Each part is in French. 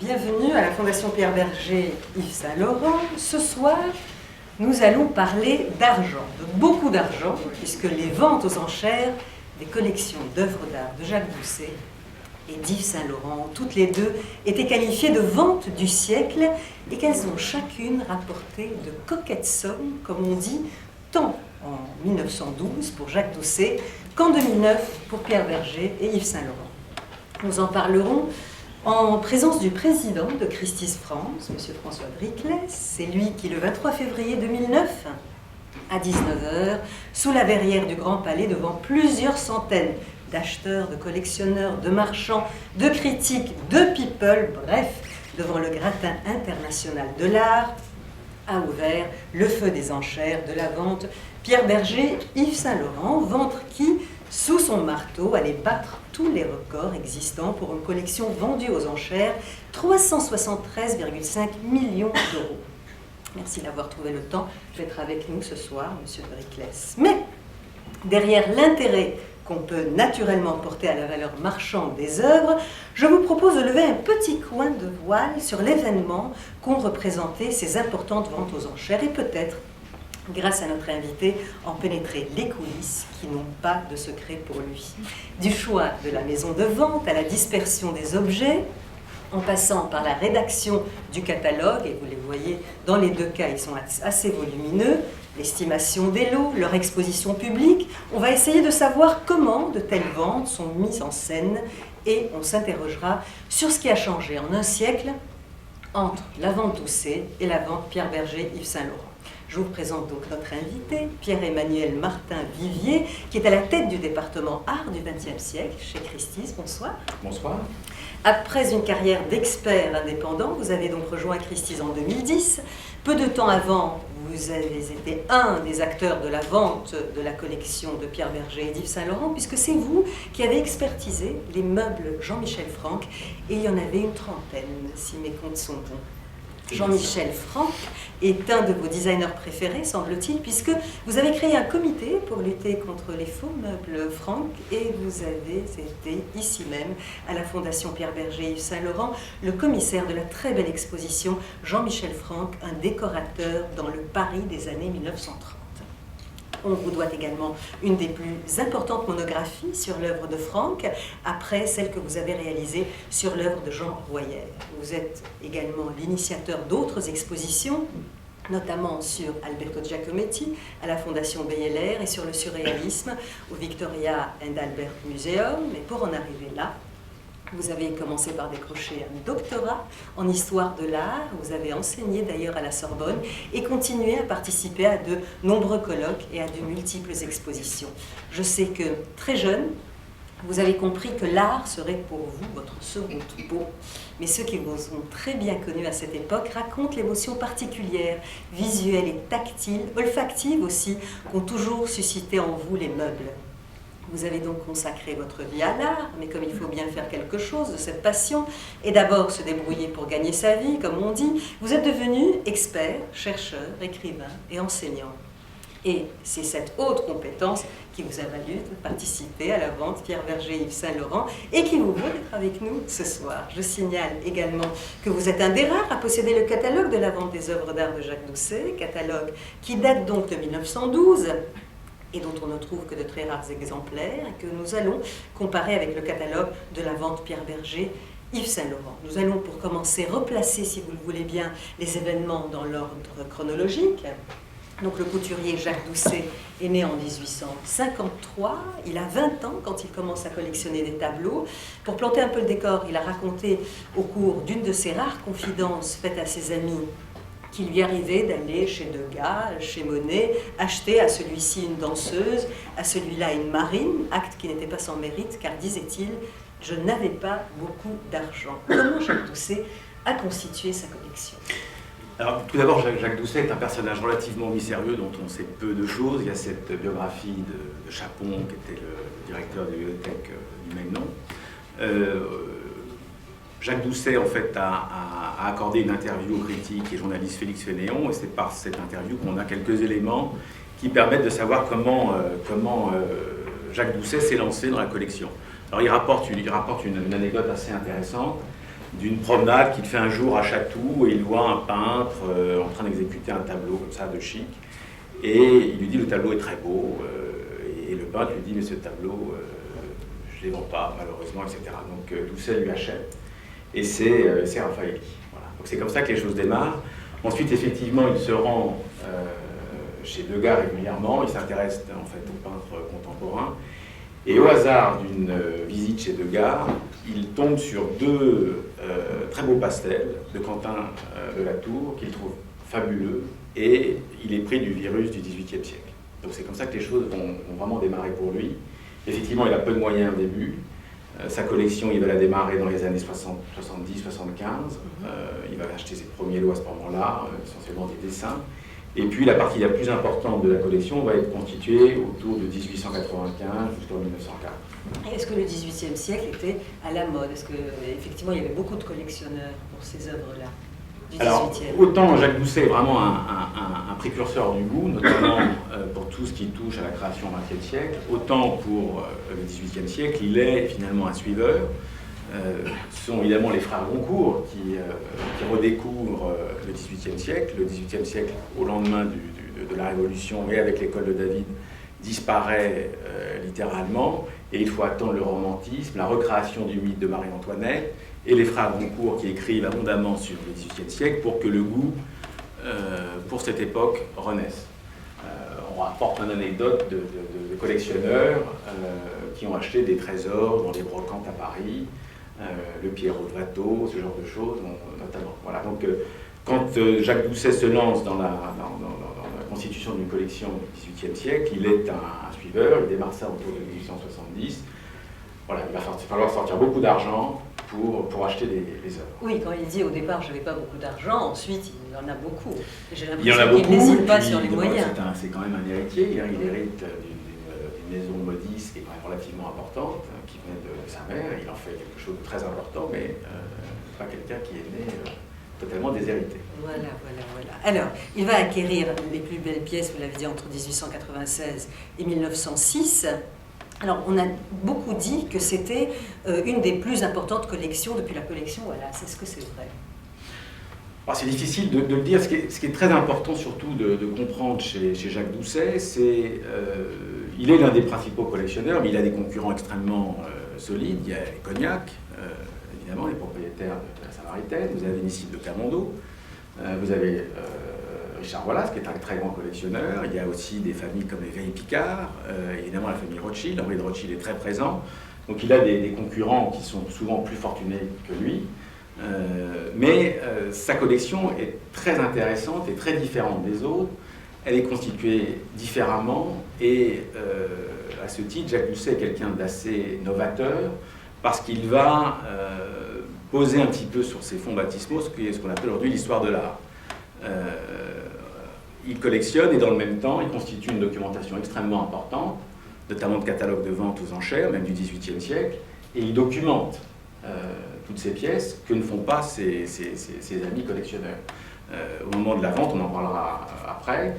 Bienvenue à la Fondation Pierre Berger Yves Saint-Laurent. Ce soir, nous allons parler d'argent, de beaucoup d'argent, puisque les ventes aux enchères des collections d'œuvres d'art de Jacques Doucet et d'Yves Saint-Laurent ont toutes les deux été qualifiées de ventes du siècle et qu'elles ont chacune rapporté de coquettes sommes, comme on dit, tant en 1912 pour Jacques Doucet qu'en 2009 pour Pierre Berger et Yves Saint-Laurent. Nous en parlerons en présence du président de Christie's France, M. François Briclès. C'est lui qui, le 23 février 2009, à 19h, sous la verrière du Grand Palais, devant plusieurs centaines d'acheteurs, de collectionneurs, de marchands, de critiques, de people, bref, devant le gratin international de l'art, a ouvert le feu des enchères de la vente Pierre Berger, Yves Saint-Laurent, vente qui, sous son marteau, allait battre tous les records existants pour une collection vendue aux enchères, 373,5 millions d'euros. Merci d'avoir trouvé le temps d'être avec nous ce soir, M. Briclès. Mais derrière l'intérêt qu'on peut naturellement porter à la valeur marchande des œuvres, je vous propose de lever un petit coin de voile sur l'événement qu'ont représenté ces importantes ventes aux enchères et peut-être, grâce à notre invité, en pénétrer les coulisses qui n'ont pas de secret pour lui. Du choix de la maison de vente à la dispersion des objets, en passant par la rédaction du catalogue, et vous les voyez, dans les deux cas, ils sont assez volumineux, l'estimation des lots, leur exposition publique, on va essayer de savoir comment de telles ventes sont mises en scène et on s'interrogera sur ce qui a changé en un siècle entre la vente Doucet et la vente Pierre Berger Yves Saint-Laurent. Je vous présente donc notre invité, Pierre-Emmanuel Martin-Vivier, qui est à la tête du département art du XXe siècle chez Christie's. Bonsoir. Bonsoir. Après une carrière d'expert indépendant, vous avez donc rejoint Christie's en 2010. Peu de temps avant, vous avez été un des acteurs de la vente de la collection de Pierre Berger et d'Yves Saint-Laurent, puisque c'est vous qui avez expertisé les meubles Jean-Michel Franck, et il y en avait une trentaine, si mes comptes sont bons. Jean-Michel Franck est un de vos designers préférés, semble-t-il, puisque vous avez créé un comité pour lutter contre les faux meubles Franck et vous avez été ici même, à la Fondation Pierre Berger Yves Saint-Laurent, le commissaire de la très belle exposition Jean-Michel Franck, un décorateur dans le Paris des années 1930. On vous doit également une des plus importantes monographies sur l'œuvre de Franck, après celle que vous avez réalisée sur l'œuvre de Jean Royer. Vous êtes également l'initiateur d'autres expositions, notamment sur Alberto Giacometti à la Fondation Beyeler et sur le surréalisme au Victoria and Albert Museum. Mais pour en arriver là, vous avez commencé par décrocher un doctorat en histoire de l'art, vous avez enseigné d'ailleurs à la Sorbonne et continué à participer à de nombreux colloques et à de multiples expositions. Je sais que très jeune, vous avez compris que l'art serait pour vous votre second beau. Mais ceux qui vous ont très bien connu à cette époque racontent l'émotion particulière, visuelle et tactile, olfactive aussi, qu'ont toujours suscité en vous les meubles. Vous avez donc consacré votre vie à l'art, mais comme il faut bien faire quelque chose de cette passion, et d'abord se débrouiller pour gagner sa vie, comme on dit, vous êtes devenu expert, chercheur, écrivain et enseignant. Et c'est cette haute compétence qui vous a valu de participer à la vente Pierre Berger Yves Saint-Laurent et qui vous vaut d'être avec nous ce soir. Je signale également que vous êtes un des rares à posséder le catalogue de la vente des œuvres d'art de Jacques Doucet, catalogue qui date donc de 1912, et dont on ne trouve que de très rares exemplaires, et que nous allons comparer avec le catalogue de la vente Pierre Berger Yves Saint-Laurent. Nous allons pour commencer replacer, si vous le voulez bien, les événements dans l'ordre chronologique. Donc le couturier Jacques Doucet est né en 1853, il a 20 ans quand il commence à collectionner des tableaux. Pour planter un peu le décor, il a raconté au cours d'une de ses rares confidences faites à ses amis qu'il lui arrivait d'aller chez Degas, chez Monet, acheter à celui-ci une danseuse, à celui-là une marine, acte qui n'était pas sans mérite, car, disait-il, je n'avais pas beaucoup d'argent. Comment Jacques Doucet a constitué sa collection ? Alors, tout d'abord, Jacques Doucet est un personnage relativement mystérieux dont on sait peu de choses. Il y a cette biographie de Chapon, qui était le directeur de la bibliothèque du même nom. Jacques Doucet, en fait, a accordé une interview au critique et journaliste Félix Fénéon, et c'est par cette interview qu'on a quelques éléments qui permettent de savoir comment Jacques Doucet s'est lancé dans la collection. Alors, il rapporte une anecdote assez intéressante. d'une promenade qu'il fait un jour à Chatou, et il voit un peintre en train d'exécuter un tableau comme ça de chic, et il lui dit le tableau est très beau, et le peintre lui dit mais ce tableau je ne les vends pas malheureusement, etc. Donc Doucet lui achète, et c'est Raffaelli. Voilà. Donc c'est comme ça que les choses démarrent. Ensuite effectivement il se rend chez Degas régulièrement, il s'intéresse en fait aux peintres contemporains, et au hasard d'une visite chez Degas, il tombe sur deux très beaux pastels de Quentin de la Tour qu'il trouve fabuleux, et il est pris du virus du XVIIIe siècle. Donc c'est comme ça que les choses vont vraiment démarrer pour lui. Effectivement, il a peu de moyens au début. Sa collection, il va la démarrer dans les années 60, 70, 75. Il va acheter ses premiers lots à ce moment-là, essentiellement des dessins. Et puis la partie la plus importante de la collection va être constituée autour de 1895 jusqu'en 1904. Et est-ce que le XVIIIe siècle était à la mode? Est-ce qu'effectivement il y avait beaucoup de collectionneurs pour ces œuvres-là du Alors, XVIIIe? autant Jacques Doucet est vraiment un précurseur du goût, notamment pour tout ce qui touche à la création au XXe siècle, autant pour le XVIIIe siècle, il est finalement un suiveur. Ce sont évidemment les frères Goncourt qui redécouvrent le XVIIIe siècle. Le XVIIIe siècle, au lendemain de la Révolution et avec l'école de David, disparaît littéralement, et il faut attendre le romantisme, la recréation du mythe de Marie-Antoinette, et les frères Goncourt qui écrivent abondamment sur le XVIIIe siècle pour que le goût pour cette époque renaisse. On rapporte une anecdote de collectionneurs qui ont acheté des trésors dans des brocantes à Paris, le Pierrot de Watteau, ce genre de choses, notamment. Voilà, donc quand Jacques Doucet se lance dans la constitution d'une collection du XVIIIe siècle, il est un suiveur, il démarre ça autour de 1870. Voilà, il va falloir sortir beaucoup d'argent pour acheter les œuvres. Oui, quand il dit au départ je n'avais pas beaucoup d'argent, ensuite il en a beaucoup. Il y en a beaucoup, qu'il n'hésite pas sur les moyens. C'est quand même un héritier, il hérite d'une maison modiste qui est quand même relativement importante, qui venait de sa mère, il en fait quelque chose de très important, mais pas quelqu'un qui est né totalement déshérité. Voilà. Alors, il va acquérir les plus belles pièces, vous l'avez dit, entre 1896 et 1906. Alors, on a beaucoup dit que c'était une des plus importantes collections depuis la collection. Voilà, est-ce que c'est vrai? Alors, c'est difficile de le dire. Ce qui est très important surtout de comprendre chez Jacques Doucet, c'est il est l'un des principaux collectionneurs, mais il a des concurrents extrêmement solides. Il y a les Cognac, évidemment, les propriétaires de la Samaritaine. Vous avez Nissim de Camondo. Vous avez Richard Wallace, qui est un très grand collectionneur. Il y a aussi des familles comme les Veil-Picard, évidemment la famille Rothschild. Henri de Rothschild est très présent. Donc il a des concurrents qui sont souvent plus fortunés que lui. Mais sa collection est très intéressante et très différente des autres. Elle est constituée différemment et à ce titre, Jacques Doucet est quelqu'un d'assez novateur parce qu'il va poser un petit peu sur ses fonds baptismaux ce qu'on appelle aujourd'hui l'histoire de l'art. Il collectionne et dans le même temps, il constitue une documentation extrêmement importante, notamment de catalogues de vente aux enchères, même du XVIIIe siècle, et il documente toutes ces pièces que ne font pas ses amis collectionneurs. Au moment de la vente, on en parlera après,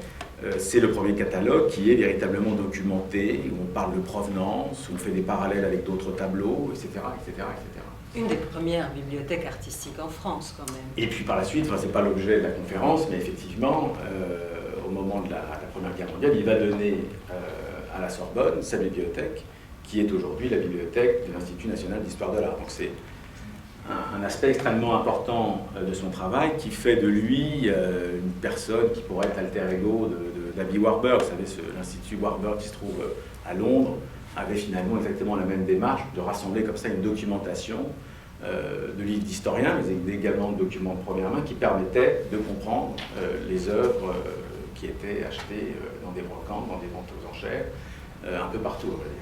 c'est le premier catalogue qui est véritablement documenté, où on parle de provenance, où on fait des parallèles avec d'autres tableaux, etc., etc., etc. Une des premières bibliothèques artistiques en France, quand même. Et puis par la suite, c'est pas l'objet de la conférence, mais effectivement, au moment de la Première Guerre mondiale, il va donner à la Sorbonne sa bibliothèque, qui est aujourd'hui la bibliothèque de l'Institut national d'histoire de l'art. Donc c'est un aspect extrêmement important de son travail qui fait de lui une personne qui pourrait être alter ego d'Abby Warburg. Vous savez, l'Institut Warburg qui se trouve à Londres avait finalement exactement la même démarche de rassembler comme ça une documentation de livres d'historiens, mais également de documents de première main qui permettaient de comprendre les œuvres qui étaient achetées dans des brocantes, dans des ventes aux enchères, un peu partout, on va dire.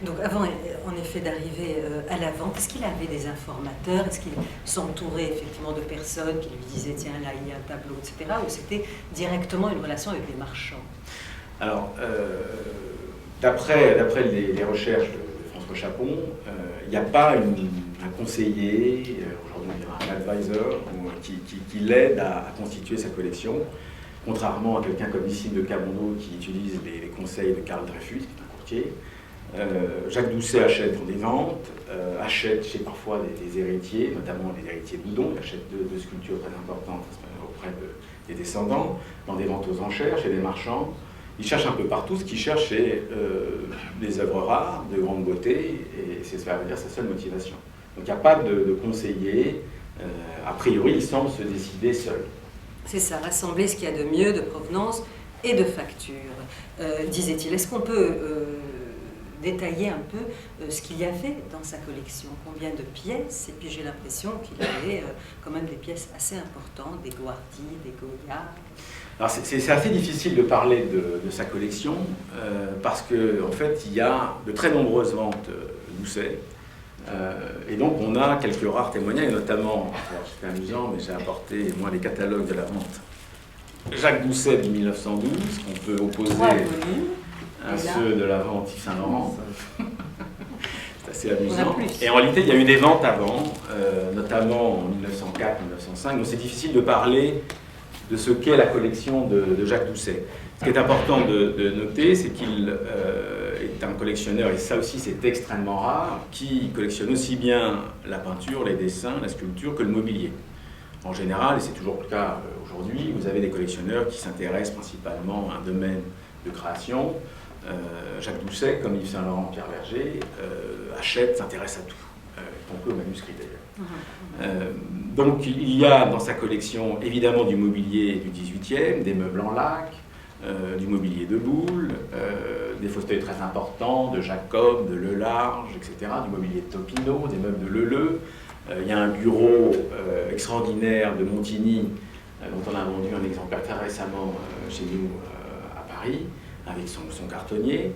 Donc avant, en effet, d'arriver à la vente, est-ce qu'il avait des informateurs? Est-ce qu'il s'entourait effectivement de personnes qui lui disaient « tiens, là, il y a un tableau », etc. Ou c'était directement une relation avec des marchands? Alors, d'après les recherches de François Chapon, il n'y a pas un conseiller, aujourd'hui on dirait un advisor, qui l'aide à constituer sa collection, contrairement à quelqu'un comme Nissim de Camondo qui utilise les conseils de Karl Dreyfus, qui est un courtier. Jacques Doucet achète dans des ventes, achète chez parfois des héritiers, notamment les héritiers de Boudon. Il achète deux sculptures très importantes auprès des descendants, dans des ventes aux enchères, chez des marchands. Il cherche un peu partout. Ce qu'il cherche, c'est des œuvres rares, de grande beauté, et c'est, ça veut dire, sa seule motivation. Donc il n'y a pas de conseiller. A priori, il semble se décider seul. C'est ça, rassembler ce qu'il y a de mieux, de provenance et de facture, disait-il. Est-ce qu'on peut détailler un peu ce qu'il y avait dans sa collection? Combien de pièces? Et puis j'ai l'impression qu'il y avait quand même des pièces assez importantes, des Guardi, des Goya. Alors c'est assez difficile de parler de sa collection parce qu'en fait, il y a de très nombreuses ventes Doucet. Et donc on a quelques rares témoignages, notamment, c'était amusant, mais j'ai apporté moi les catalogues de la vente Jacques Doucet de 1912, qu'on peut opposer à ceux de la vente Yves Saint-Laurent. C'est assez amusant. Et en réalité, il y a eu des ventes avant, notamment en 1904-1905, donc c'est difficile de parler de ce qu'est la collection de Jacques Doucet. Ce qui est important de noter, c'est qu'il est un collectionneur, et ça aussi c'est extrêmement rare, qui collectionne aussi bien la peinture, les dessins, la sculpture que le mobilier. En général, et c'est toujours le cas aujourd'hui, vous avez des collectionneurs qui s'intéressent principalement à un domaine de création. Jacques Doucet, comme Yves Saint-Laurent, Pierre Berger, achète, s'intéresse à tout, y compris aux manuscrits d'ailleurs. Donc il y a dans sa collection évidemment du mobilier du XVIIIe, des meubles en laque, du mobilier de Boulle, des fauteuils très importants de Jacob, de Lelarge, etc., du mobilier de Topino, des meubles de Leleu. Il y a un bureau extraordinaire de Montigny, dont on a vendu un exemplaire très récemment chez nous à Paris, avec son cartonnier.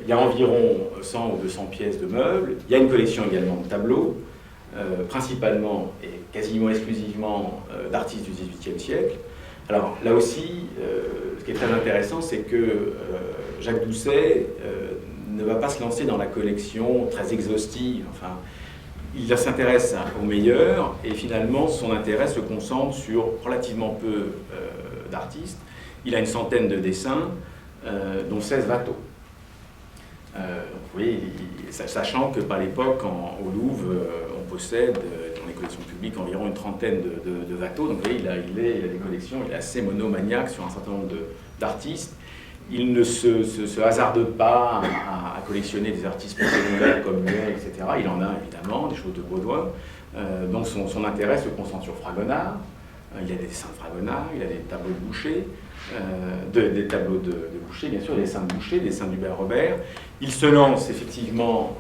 Il y a environ 100 ou 200 pièces de meubles. Il y a une collection également de tableaux, principalement et quasiment exclusivement d'artistes du XVIIIe siècle. Alors là aussi, ce qui est très intéressant, c'est que Jacques Doucet ne va pas se lancer dans la collection très exhaustive. Enfin, il s'intéresse aux meilleurs et finalement son intérêt se concentre sur relativement peu d'artistes. Il a une centaine de dessins, dont 16 Watteau. Oui, sachant que par l'époque, au Louvre, on possède dans les collections publiques environ une trentaine de Watteau. Donc vous voyez, il a des collections, il est assez monomaniaque sur un certain nombre d'artistes. Il ne se hasarde pas à collectionner des artistes populaires comme Muet, etc. Il en a évidemment, des choses de Baudouin. Donc son intérêt se concentre sur Fragonard. Il y a des dessins de Fragonard, il y a des tableaux de Boucher, des tableaux de Boucher, bien sûr, des dessins de Boucher, des dessins d'Hubert Robert. Il se lance effectivement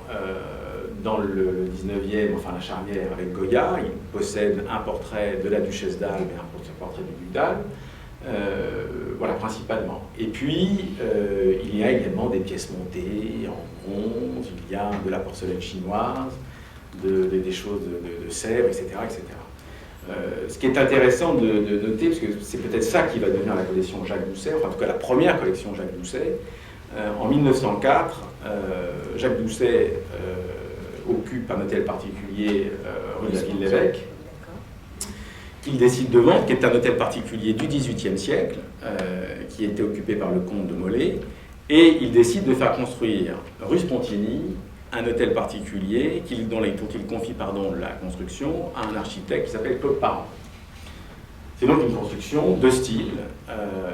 dans le 19e, enfin la charnière avec Goya. Il possède un portrait de la duchesse d'Albe et un portrait du duc d'Albe. Voilà, principalement. Et puis, il y a également des pièces montées en bronze, il y a de la porcelaine chinoise, des choses de Sèvres, etc. etc. Ce qui est intéressant de noter, parce que c'est peut-être ça qui va devenir la collection Jacques Doucet, enfin en tout cas la première collection Jacques Doucet, en 1904, Jacques Doucet occupe un hôtel particulier rue de la Ville-l'Évêque, qu'il décide de vendre, qui est un hôtel particulier du XVIIIe siècle, qui était occupé par le comte de Molé, et il décide de faire construire rue Spontini un hôtel particulier dont il confie la construction à un architecte qui s'appelle Claude Parent. C'est donc une construction de style,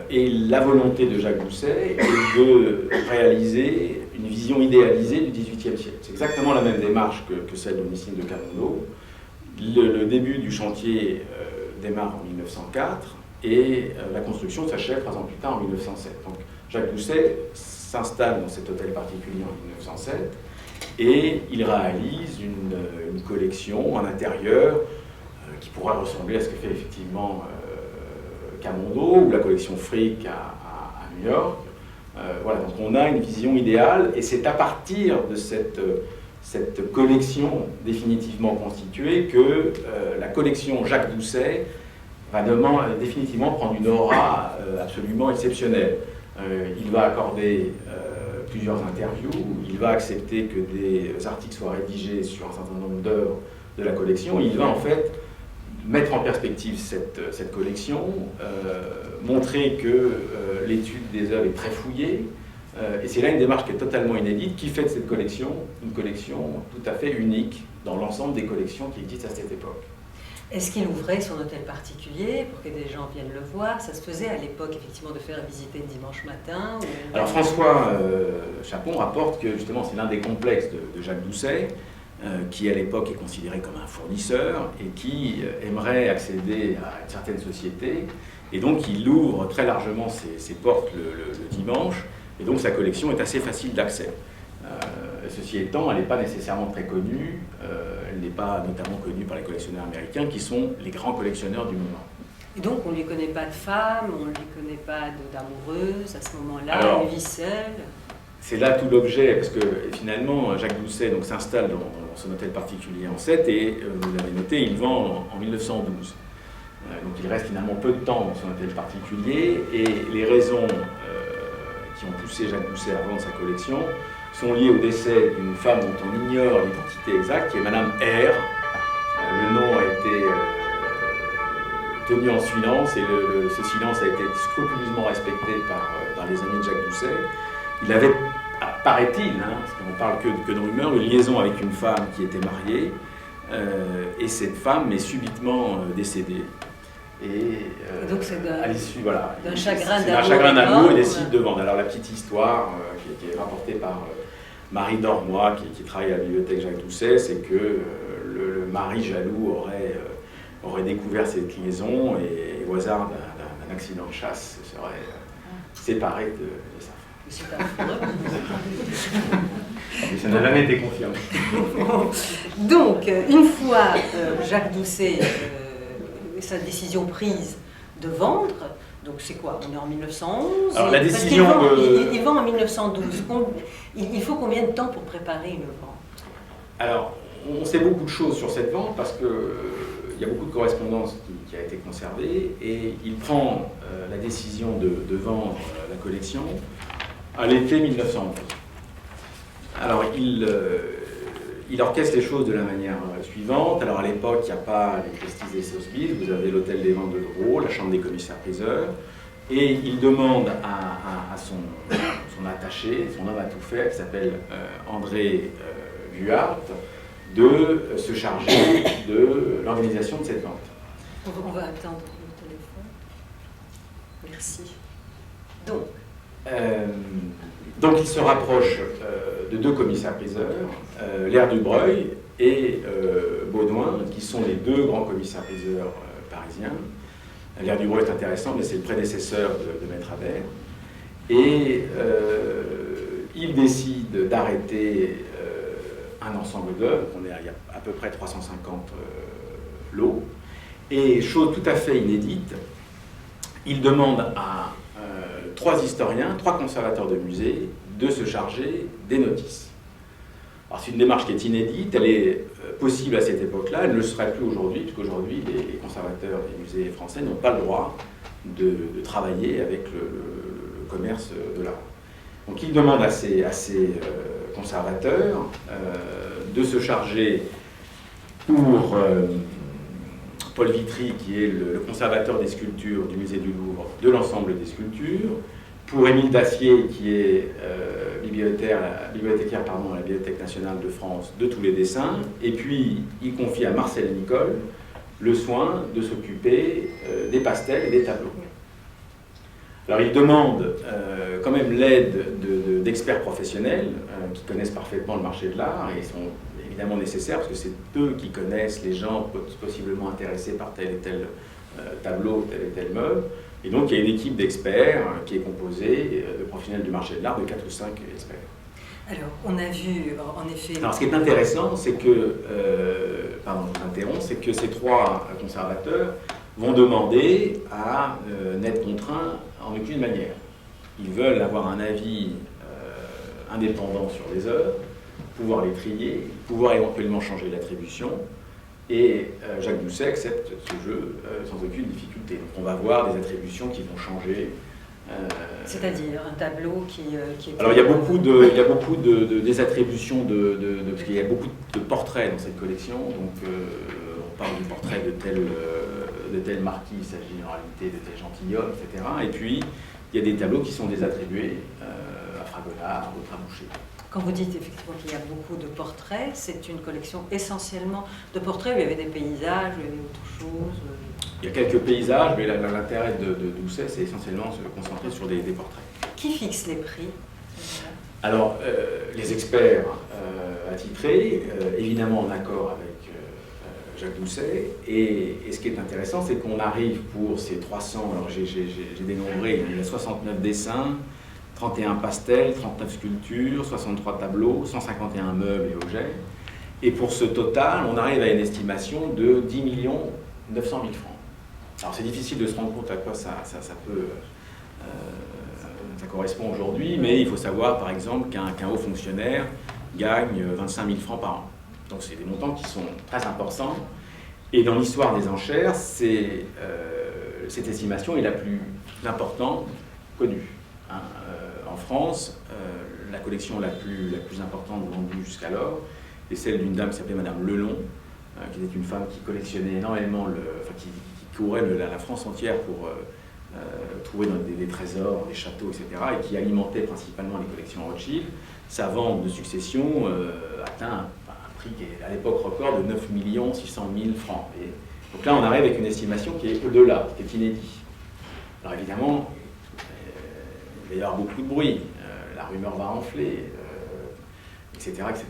et la volonté de Jacques Doucet est de réaliser une vision idéalisée du XVIIIe siècle. C'est exactement la même démarche que celle de Nissine de Camondo. Le début du chantier démarre en 1904 et la construction s'achève 3 ans plus tard en 1907. Donc Jacques Doucet s'installe dans cet hôtel particulier en 1907 et il réalise une collection en intérieur qui pourra ressembler à ce que fait effectivement Camondo ou la collection Frick à New York. Voilà, donc on a une vision idéale et c'est à partir de cette collection définitivement constituée que la collection Jacques Doucet va définitivement prendre une aura absolument exceptionnelle. Il va accorder plusieurs interviews, il va accepter que des articles soient rédigés sur un certain nombre d'œuvres de la collection, il va en fait mettre en perspective cette collection, montrer que l'étude des œuvres est très fouillée, Et c'est là une démarche qui est totalement inédite, qui fait de cette collection une collection tout à fait unique dans l'ensemble des collections qui existent à cette époque. Est-ce qu'il ouvrait son hôtel particulier pour que des gens viennent le voir? Ça se faisait à l'époque, effectivement, de faire visiter le dimanche matin ou... Alors François Chapon rapporte que justement c'est l'un des complexes de Jacques Doucet, qui à l'époque est considéré comme un fournisseur et qui aimerait accéder à une certaine société. Et donc il ouvre très largement ses portes le dimanche, et donc sa collection est assez facile d'accès. Ceci étant, elle n'est pas nécessairement très connue, elle n'est pas notamment connue par les collectionneurs américains qui sont les grands collectionneurs du moment. Et donc on ne lui connaît pas de femme, on ne lui connaît pas d'amoureuse à ce moment-là, Alors, il vit seul. C'est là tout l'objet, parce que finalement Jacques Doucet s'installe dans son hôtel particulier en Sète et, vous l'avez noté, il vend en 1912. Donc il reste finalement peu de temps dans son hôtel particulier et les raisons qui ont poussé Jacques Doucet à vendre sa collection sont liées au décès d'une femme dont on ignore l'identité exacte, qui est Madame R. Le nom a été tenu en silence et ce silence a été scrupuleusement respecté par les amis de Jacques Doucet. Il avait, paraît-il, parce qu'on ne parle que de rumeurs, une liaison avec une femme qui était mariée, et cette femme est subitement décédée. Et donc c'est à l'issue, voilà, d'un chagrin d'amour. Un chagrin d'amour, il décide de vendre. Alors la petite histoire qui est rapportée par Marie Dormoy, qui travaille à la bibliothèque Jacques Doucet, c'est que le mari jaloux aurait découvert cette liaison et au hasard d'un accident de chasse se serait séparé de sa femme. C'est affreux. Mais ça n'a jamais été confirmé. Donc, une fois Jacques Doucet, sa décision prise de vendre, donc c'est quoi? On est en 1911. Alors la décision il vend en 1912. Il faut combien de temps pour préparer une vente? Alors, on sait beaucoup de choses sur cette vente parce qu'il y a beaucoup de correspondance qui a été conservée et il prend la décision de vendre la collection à l'été 1911. Alors, il orchestre les choses de la manière suivante. Alors, à l'époque, il n'y a pas les Christie's et Sotheby's. Vous avez l'hôtel des ventes de Drouot, la chambre des commissaires-priseurs. Et il demande à son attaché, son homme à tout faire, qui s'appelle André Vuart, de se charger de l'organisation de cette vente. On va attendre le téléphone. Merci. Donc il se rapproche de deux commissaires-priseurs, L'Air du Breuil et Baudouin, qui sont les deux grands commissaires-priseurs parisiens. L'Air du Breuil est intéressant, mais c'est le prédécesseur de Maître Habert. Et il décide d'arrêter un ensemble d'œuvres, il y a à peu près 350 lots. Et chose tout à fait inédite, il demande à 3 historiens, 3 conservateurs de musée, de se charger des notices. Alors c'est une démarche qui est inédite, elle est possible à cette époque-là, elle ne le serait plus aujourd'hui, puisqu'aujourd'hui les conservateurs des musées français n'ont pas le droit de travailler avec le commerce de l'art. Donc il demande à ces conservateurs de se charger pour Paul Vitry, qui est le conservateur des sculptures du musée du Louvre, de l'ensemble des sculptures, pour Émile Dacier, qui est bibliothécaire à la Bibliothèque nationale de France, de tous les dessins, et puis il confie à Marcel Nicole le soin de s'occuper des pastels et des tableaux. Alors il demande quand même l'aide d'experts professionnels qui connaissent parfaitement le marché de l'art et sont évidemment nécessaires parce que c'est eux qui connaissent les gens possiblement intéressés par tel et tel tableau, tel et tel meuble. Et donc il y a une équipe d'experts qui est composée de professionnels du marché de l'art, de 4 ou 5 experts. Alors on a vu en effet... Alors ce qui est intéressant, c'est que, pardon je m'interromps, c'est que ces 3 conservateurs vont demander à n'être contraints en aucune manière. Ils veulent avoir un avis indépendant sur les œuvres, pouvoir les trier, pouvoir éventuellement changer l'attribution, et Jacques Doucet accepte ce jeu sans aucune difficulté. Donc on va voir des attributions qui vont changer. C'est-à-dire un tableau qui est... Alors il y a beaucoup des attributions, parce qu'il y a beaucoup de portraits dans cette collection, donc on parle du portrait de tel marquis, il s'agit en réalité de tel gentilhomme, etc. Et puis, il y a des tableaux qui sont désattribués à Fragonard, d'autres à Boucher. Quand vous dites effectivement qu'il y a beaucoup de portraits, c'est une collection essentiellement de portraits, où il y avait des paysages, où il y avait autre chose. Il y a quelques paysages, mais l'intérêt de Doucet, c'est essentiellement se concentrer sur des portraits. Qui fixe les prix? Alors, les experts attitrés, évidemment en accord avec Jacques Doucet, et ce qui est intéressant, c'est qu'on arrive pour ces 300, alors j'ai dénombré, il y a 69 dessins, 31 pastels, 39 sculptures, 63 tableaux, 151 meubles et objets. Et pour ce total, on arrive à une estimation de 10 900 000 francs. Alors c'est difficile de se rendre compte à quoi ça correspond aujourd'hui, mais il faut savoir par exemple qu'un haut fonctionnaire gagne 25 000 francs par an. Donc c'est des montants qui sont très importants. Et dans l'histoire des enchères, cette estimation est la plus importante connue. En France, la collection la plus importante vendue jusqu'alors est celle d'une dame qui s'appelait Madame Lelon, qui était une femme qui collectionnait énormément, qui courait la France entière pour trouver des trésors, des châteaux, etc., et qui alimentait principalement les collections Rothschild. Sa vente de succession atteint un prix qui est à l'époque record de 9 600 000 francs. Et donc là, on arrive avec une estimation qui est au-delà, qui est inédite. Alors évidemment, il va y avoir beaucoup de bruit, la rumeur va enfler, etc., etc.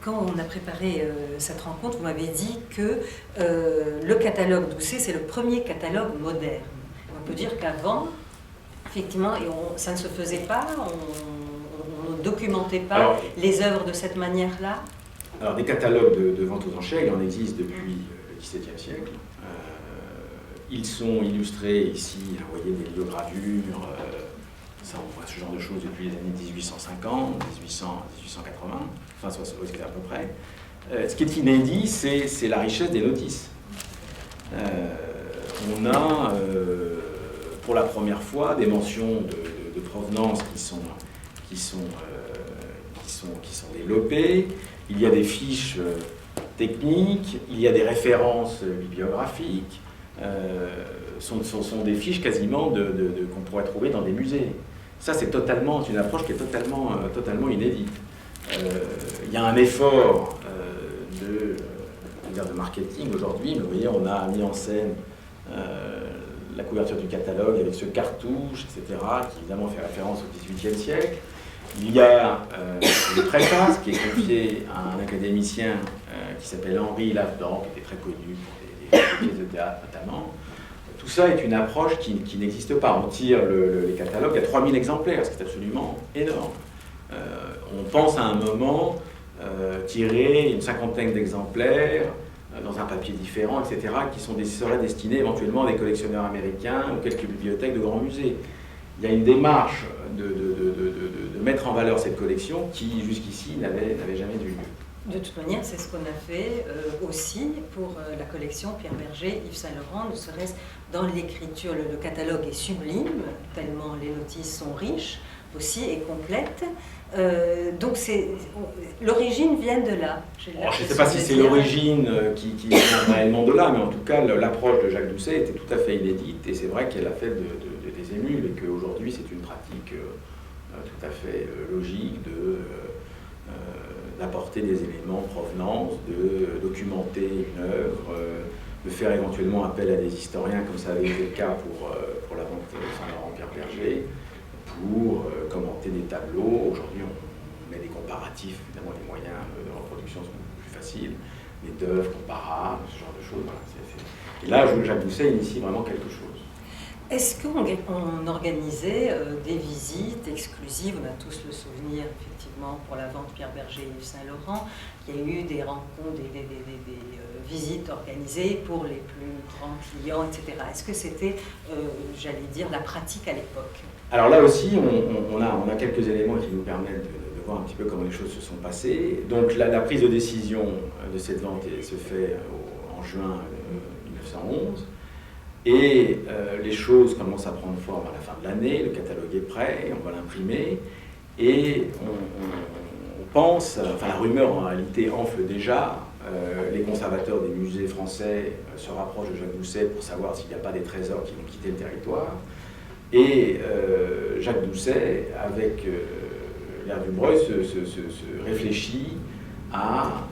Quand on a préparé cette rencontre, vous m'avez dit que le catalogue Doucet, c'est le premier catalogue moderne. On peut dire qu'avant, effectivement, ça ne se faisait pas, on ne documentait pas les œuvres de cette manière-là. Alors des catalogues de vente aux enchères, il en existe depuis le XVIIe siècle. Ils sont illustrés ici, vous voyez des lithogravures, ça on voit ce genre de choses depuis les années 1850, 1880, enfin c'est à peu près. Ce qui est inédit, c'est la richesse des notices. On a pour la première fois des mentions de provenance qui sont développées. Il y a des fiches techniques, il y a des références bibliographiques. Sont des fiches quasiment qu'on pourrait trouver dans des musées. Ça, c'est une approche qui est totalement inédite. Il y a un effort de marketing aujourd'hui, mais vous voyez, on a mis en scène la couverture du catalogue avec ce cartouche, etc., qui évidemment fait référence au XVIIIe siècle. Il y a une préface qui est confiée à un académicien qui s'appelle Henri Lavedan, qui était très connu pour des pièces de théâtre notamment. Tout ça est une approche qui n'existe pas. On tire les catalogues à 3000 exemplaires, ce qui est absolument énorme. On pense à un moment tirer une cinquantaine d'exemplaires dans un papier différent, etc., qui seraient destinés éventuellement à des collectionneurs américains ou quelques bibliothèques de grands musées. Il y a une démarche de mettre en valeur cette collection qui, jusqu'ici, n'avait jamais eu lieu. De toute manière, c'est ce qu'on a fait aussi pour la collection Pierre Berger, Yves Saint-Laurent, ne serait-ce dans l'écriture. Le catalogue est sublime, tellement les notices sont riches aussi et complètes. Donc l'origine vient de là. Je ne sais pas si c'est l'origine qui vient réellement de là, mais en tout cas, l'approche de Jacques Doucet était tout à fait inédite, et c'est vrai qu'elle a fait des émules, et qu'aujourd'hui, c'est une pratique tout à fait logique d'apporter des éléments de provenance, de documenter une œuvre, de faire éventuellement appel à des historiens, comme ça avait été le cas pour la vente de Saint-Laurent-Pierre Berger, pour commenter des tableaux. Aujourd'hui, on met des comparatifs, évidemment les moyens de reproduction sont beaucoup plus faciles, mais d'œuvres comparables, ce genre de choses. Voilà. Et là, Jacques Doucet initie vraiment quelque chose. Est-ce qu'on organisait des visites exclusives? On a tous le souvenir, effectivement, pour la vente Pierre Berger et Yves Saint-Laurent, il y a eu des rencontres, des visites organisées pour les plus grands clients, etc. Est-ce que c'était, j'allais dire, la pratique à l'époque? Alors là aussi, on a quelques éléments qui nous permettent de voir un petit peu comment les choses se sont passées. Donc la prise de décision de cette vente se fait en juin 1911. Et les choses commencent à prendre forme à la fin de l'année, le catalogue est prêt, on va l'imprimer, et on pense, enfin la rumeur en réalité enfle déjà, les conservateurs des musées français se rapprochent de Jacques Doucet pour savoir s'il n'y a pas des trésors qui vont quitter le territoire. Et Jacques Doucet, avec l'air du Breuil, se réfléchit à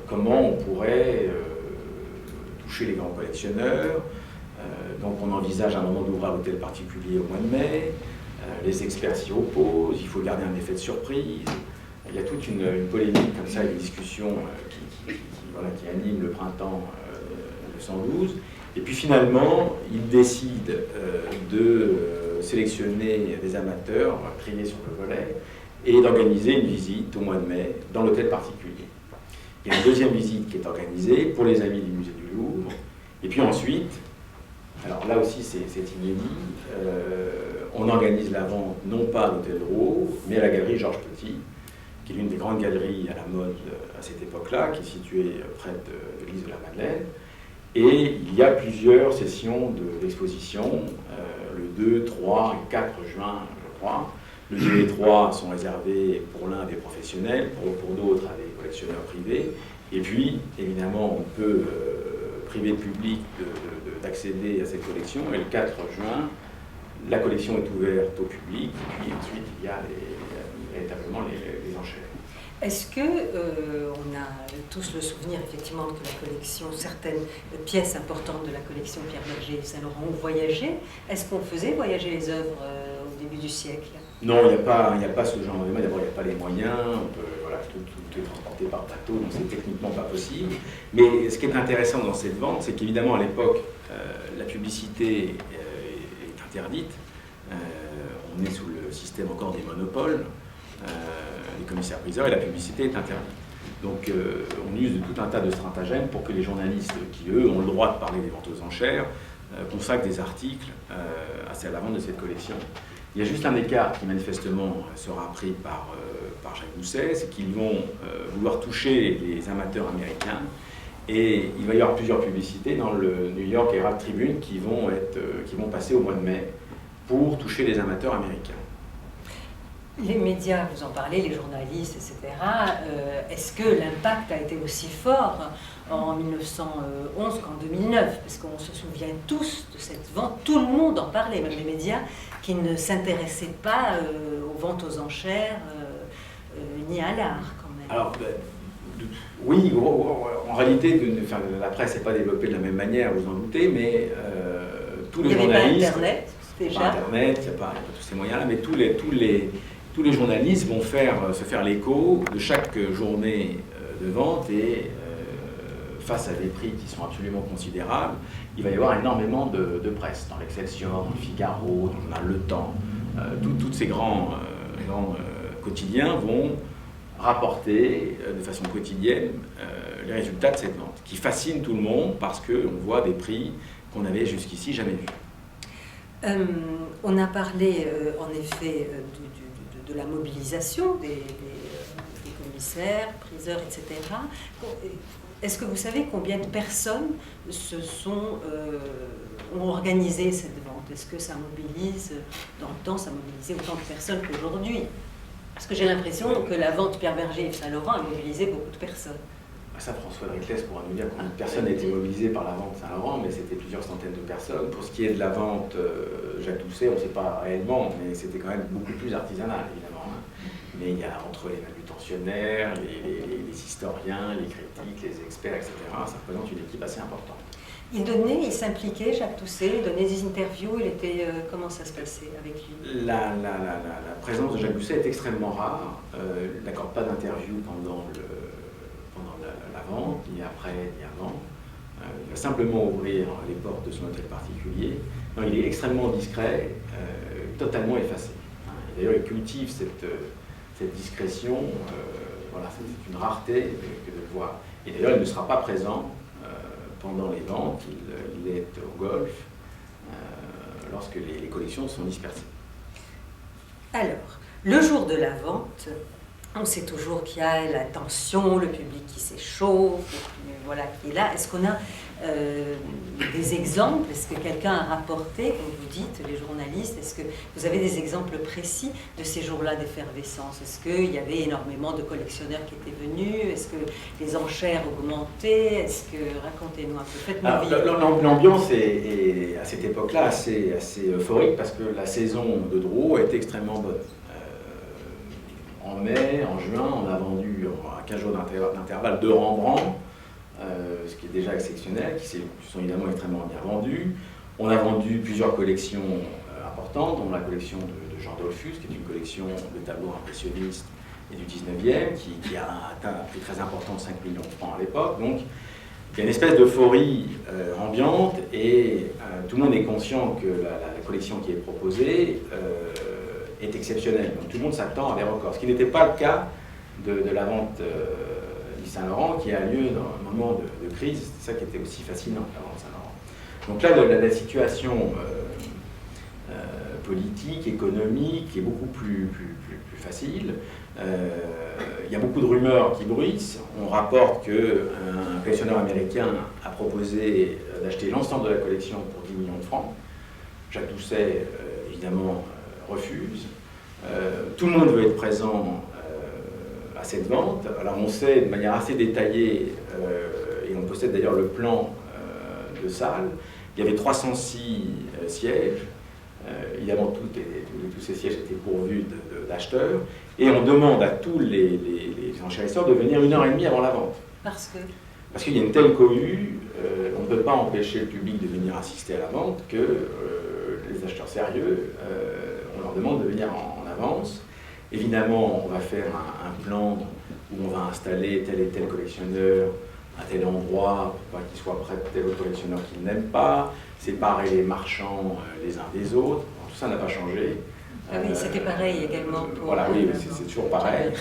comment on pourrait toucher les grands collectionneurs. Donc on envisage à un moment d'ouvrir un hôtel particulier au mois de mai. Les experts s'y opposent, il faut garder un effet de surprise. Il y a toute une polémique comme ça, une discussion qui anime le printemps 1912. Et puis finalement, il décide de sélectionner des amateurs triés sur le volet et d'organiser une visite au mois de mai dans l'hôtel particulier. Il y a une deuxième visite qui est organisée pour les amis du musée du Louvre. Et puis ensuite, alors là aussi c'est inédit, on organise la vente non pas à l'hôtel Drouot, mais à la galerie Georges Petit, qui est l'une des grandes galeries à la mode à cette époque-là, qui est située près de l'église de la Madeleine. Et il y a plusieurs sessions d'exposition, le 2, 3 et 4 juin, je crois. Le 2 et 3 sont réservés pour l'un des professionnels, pour d'autres à des collectionneurs privés. Et puis, évidemment, on peut priver le public d'accéder à cette collection. Et le 4 juin, la collection est ouverte au public. Et puis ensuite, il y a véritablement les enchères. Est-ce que on a tous le souvenir effectivement que la collection, certaines pièces importantes de la collection Pierre Berger et Saint-Laurent ont voyagé? Est-ce qu'on faisait voyager les œuvres au début du siècle? Non, il n'y a pas ce genre de... D'abord, il n'y a pas les moyens, voilà, tout est transporté par bateau, donc c'est techniquement pas possible. Mais ce qui est intéressant dans cette vente, c'est qu'évidemment, à l'époque, la publicité est interdite. On est sous le système encore des monopoles. Les commissaires-priseurs et la publicité est interdite. Donc on use de tout un tas de stratagèmes pour que les journalistes qui, eux, ont le droit de parler des ventes aux enchères, consacrent des articles à la vente de cette collection. Il y a juste un écart qui manifestement sera pris par Jacques Doucet, c'est qu'ils vont vouloir toucher les amateurs américains et il va y avoir plusieurs publicités dans le New York Herald Tribune qui vont passer au mois de mai pour toucher les amateurs américains. Les médias, vous en parlez, les journalistes, etc. Est-ce que l'impact a été aussi fort en 1911 qu'en 2009? Parce qu'on se souvient tous de cette vente, tout le monde en parlait, même les médias qui ne s'intéressaient pas aux ventes aux enchères ni à l'art quand même. Alors, oui, en réalité, la presse n'est pas développée de la même manière, vous en doutez, mais tous les journalistes... Il n'y avait pas Internet, déjà. Pas Internet, il n'y a pas tous ces moyens-là, mais tous les journalistes vont se faire l'écho de chaque journée de vente et face à des prix qui sont absolument considérables, il va y avoir énormément de presse, dans l'Excelsior, dans le Figaro, dans le journal Le Temps. Tous ces grands quotidiens vont rapporter de façon quotidienne les résultats de cette vente, qui fascinent tout le monde parce qu'on voit des prix qu'on n'avait jusqu'ici jamais vus. On a parlé en effet de la mobilisation des commissaires, priseurs, etc. Est-ce que vous savez combien de personnes ont organisé cette vente? Est-ce que ça mobilise, dans le temps, ça mobilisait autant de personnes qu'aujourd'hui? Parce que j'ai l'impression que la vente Pierre Berger et Saint-Laurent a mobilisé beaucoup de personnes. Ça, François Driclès pourra nous dire combien de personnes a été mobilisées par la vente Saint-Laurent, mais c'était plusieurs centaines de personnes. Pour ce qui est de la vente Jacques Doucet, on ne sait pas réellement, mais c'était quand même beaucoup plus artisanal, évidemment. Mais il y a entre les manutentionnaires, les historiens, les critiques, les experts, etc., ça représente une équipe assez importante. Il s'impliquait, Jacques Doucet, il donnait des interviews, comment ça se passait avec lui? La présence de Jacques Doucet est extrêmement rare. Il n'accorde pas d'interview pendant la vente, ni après, ni avant. Il va simplement ouvrir les portes de son hôtel particulier. Non, il est extrêmement discret, totalement effacé. Et d'ailleurs, il cultive cette discrétion. Voilà, c'est une rareté que de le voir. Et d'ailleurs, il ne sera pas présent pendant les ventes. Il est au golf lorsque les collections sont dispersées. Alors, le jour de la vente, On sait toujours qu'il y a la tension, le public qui s'échauffe, voilà, qui est là. Est-ce qu'on a des exemples? Est-ce que quelqu'un a rapporté, comme vous dites, les journalistes, est-ce que vous avez des exemples précis de ces jours-là d'effervescence? Est-ce qu'il y avait énormément de collectionneurs qui étaient venus? Est-ce que les enchères augmentaient? Est-ce que, racontez-nous un peu, faites-nous vivre. L'ambiance est à cette époque-là assez euphorique parce que la saison de Drouot a été extrêmement bonne. En mai, en juin, on a vendu à 15 jours d'intervalle 2 Rembrandt, ce qui est déjà exceptionnel, qui sont évidemment extrêmement bien vendus. On a vendu plusieurs collections importantes, dont la collection de Jean Dollfus, qui est une collection de tableaux impressionnistes et du 19e, qui a atteint un prix très important de 5 millions de francs à l'époque. Donc, il y a une espèce d'euphorie ambiante et tout le monde est conscient que la collection qui est proposée est exceptionnelle. Donc tout le monde s'attend à des records. Ce qui n'était pas le cas de la vente Yves Saint Laurent, qui a lieu dans un moment de crise. C'est ça qui était aussi fascinant, la vente Saint Laurent. Donc là, la situation politique, économique est beaucoup plus facile. Il y a beaucoup de rumeurs qui bruissent. On rapporte qu'un collectionneur américain a proposé d'acheter l'ensemble de la collection pour 10 millions de francs. Jacques Doucet, évidemment, refuse. Tout le monde veut être présent à cette vente. Alors on sait de manière assez détaillée, et on possède d'ailleurs le plan de salle, il y avait 306 sièges. Évidemment, tous ces sièges étaient pourvus d'acheteurs. Et on demande à tous les enchérisseurs de venir 1h30 avant la vente. Parce qu'il y a une telle cohue, on ne peut pas empêcher le public de venir assister à la vente, que les acheteurs sérieux, on leur demande de venir en avance. Évidemment, on va faire un plan où on va installer tel et tel collectionneur à tel endroit pour pas qu'il soit près de tel autre collectionneur qu'il n'aime pas, séparer les marchands les uns des autres. Tout ça n'a pas changé. Ah oui, c'était pareil également pour... Voilà, oui, c'est toujours pareil.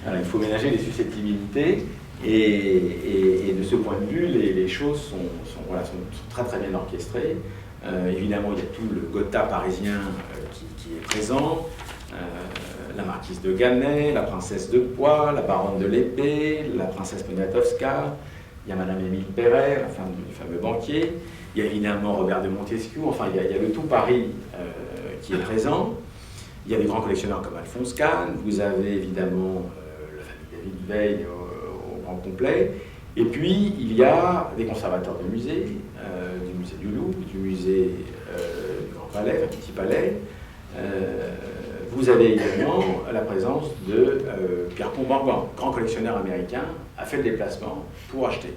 Alors, il faut ménager les susceptibilités et de ce point de vue, les choses sont très très bien orchestrées. Évidemment, il y a tout le Gotha parisien qui est présent, la marquise de Gannet, la princesse de Poix, la baronne de l'Épée, la princesse Poniatowska, il y a madame Émile Perret, la femme du fameux banquier, il y a évidemment Robert de Montesquieu, enfin il y a le tout Paris qui est présent. Il y a des grands collectionneurs comme Alphonse Kahn, vous avez évidemment la famille David Veil au grand complet, et puis il y a des conservateurs de musées, du musée du Louvre, du musée du Grand Palais, du Petit Palais. Vous avez également la présence de Pierre Pont-Morgan, grand collectionneur américain, a fait le déplacement pour acheter.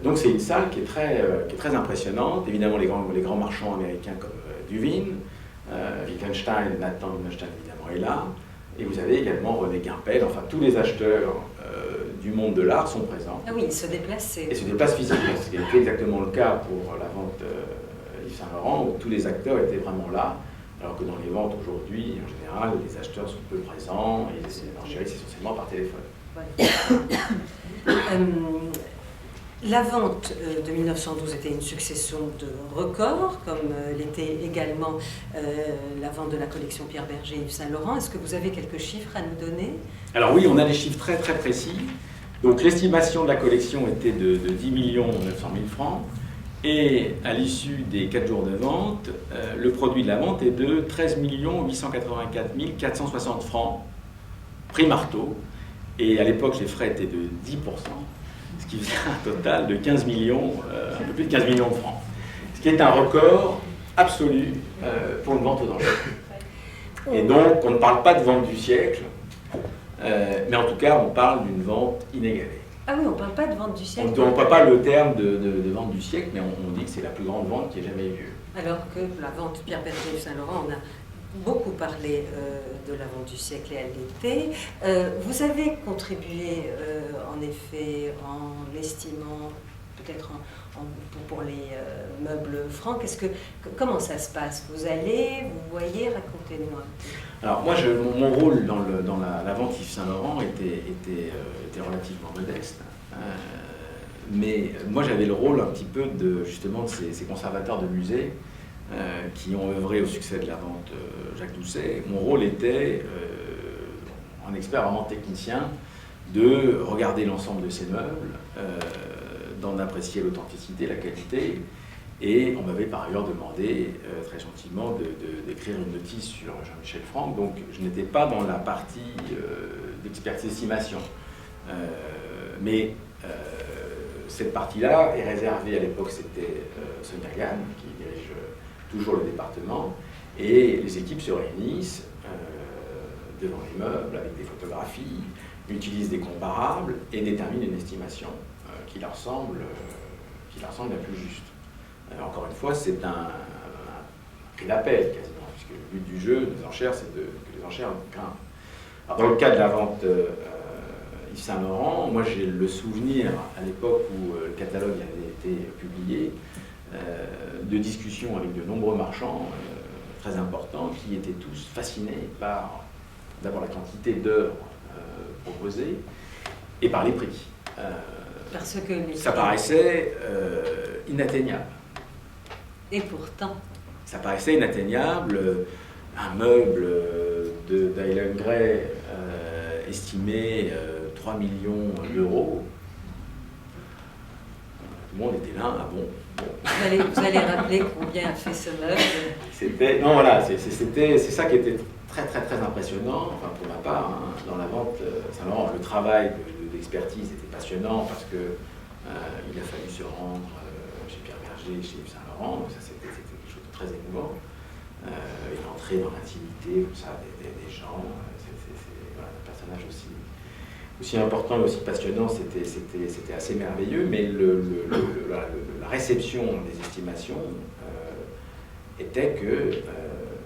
Donc c'est une salle qui est très impressionnante. Évidemment, les grands marchands américains comme Duveen, Wittgenstein, Nathan Wittgenstein évidemment est là. Et vous avez également René Guimpel, enfin tous les acheteurs du monde de l'art sont présents. Ah oui, ils se déplacent. Et se déplacent physiquement, ce qui était exactement le cas pour la vente Yves Saint Laurent, où tous les acteurs étaient vraiment là. Alors que dans les ventes aujourd'hui, en général, les acheteurs sont peu présents et les enchérissent essentiellement par téléphone. Voilà. La vente de 1912 était une succession de records, comme l'était également la vente de la collection Pierre Berger et Yves Saint Laurent. Est-ce que vous avez quelques chiffres à nous donner? Alors oui, on a des chiffres très très précis. Donc l'estimation de la collection était de 10 900 000 francs. Et à l'issue des 4 jours de vente, le produit de la vente est de 13 884 460 francs, prix marteau. Et à l'époque, les frais étaient de 10%, ce qui faisait un total de 15 millions, un peu plus de 15 millions de francs. Ce qui est un record absolu pour une vente aux enchères. Et donc, on ne parle pas de vente du siècle, mais en tout cas, on parle d'une vente inégalée. Ah oui, on ne parle pas de vente du siècle. On n'emploie pas le terme de vente du siècle, mais on dit que c'est la plus grande vente qui ait jamais eu lieu. Alors que la vente Pierre Berger et Saint Laurent, on a beaucoup parlé de la vente du siècle et elle l'était. Vous avez contribué, en effet, en estimant, peut-être pour les meubles francs. Comment ça se passe? Vous allez, vous voyez, racontez-nous un peu. Alors moi, mon rôle dans la vente Yves Saint Laurent était relativement modeste. Mais moi, j'avais le rôle un petit peu de ces conservateurs de musées qui ont œuvré au succès de la vente Jacques Doucet. Mon rôle était, un expert vraiment technicien, de regarder l'ensemble de ces meubles, d'en apprécier l'authenticité, la qualité. Et on m'avait par ailleurs demandé, très gentiment, d'écrire une notice sur Jean-Michel Franck. Donc je n'étais pas dans la partie d'expertise estimation. Mais cette partie-là est réservée, à l'époque c'était Sonia Gann, qui dirige toujours le département. Et les équipes se réunissent devant les meubles avec des photographies, utilisent des comparables et déterminent une estimation qui leur semble la plus juste. Encore une fois, c'est un prix d'appel quasiment, puisque le but du jeu des enchères, c'est que les enchères grimpent. Alors, dans le cas de la vente Yves Saint Laurent, moi j'ai le souvenir, à l'époque où le catalogue avait été publié, de discussions avec de nombreux marchands très importants qui étaient tous fascinés par d'abord la quantité d'œuvres proposées et par les prix. Parce que ça paraissait inatteignable. Et pourtant, ça paraissait inatteignable. Un meuble de Dylan Gray estimé 3 millions d'euros. Tout le monde était là, ah bon. Vous allez rappeler combien a fait ce meuble. Non, voilà, c'est ça qui était très très très impressionnant, enfin pour ma part, hein, dans la vente Saint-Laurent. Le travail d'expertise était passionnant parce que il a fallu se rendre chez Pierre Berger, chez Yves Saint Laurent, donc ça c'était quelque chose de très émouvant. Et entrer dans l'intimité comme ça des gens, voilà, un personnage aussi important et aussi passionnant, c'était assez merveilleux, mais la réception des estimations était que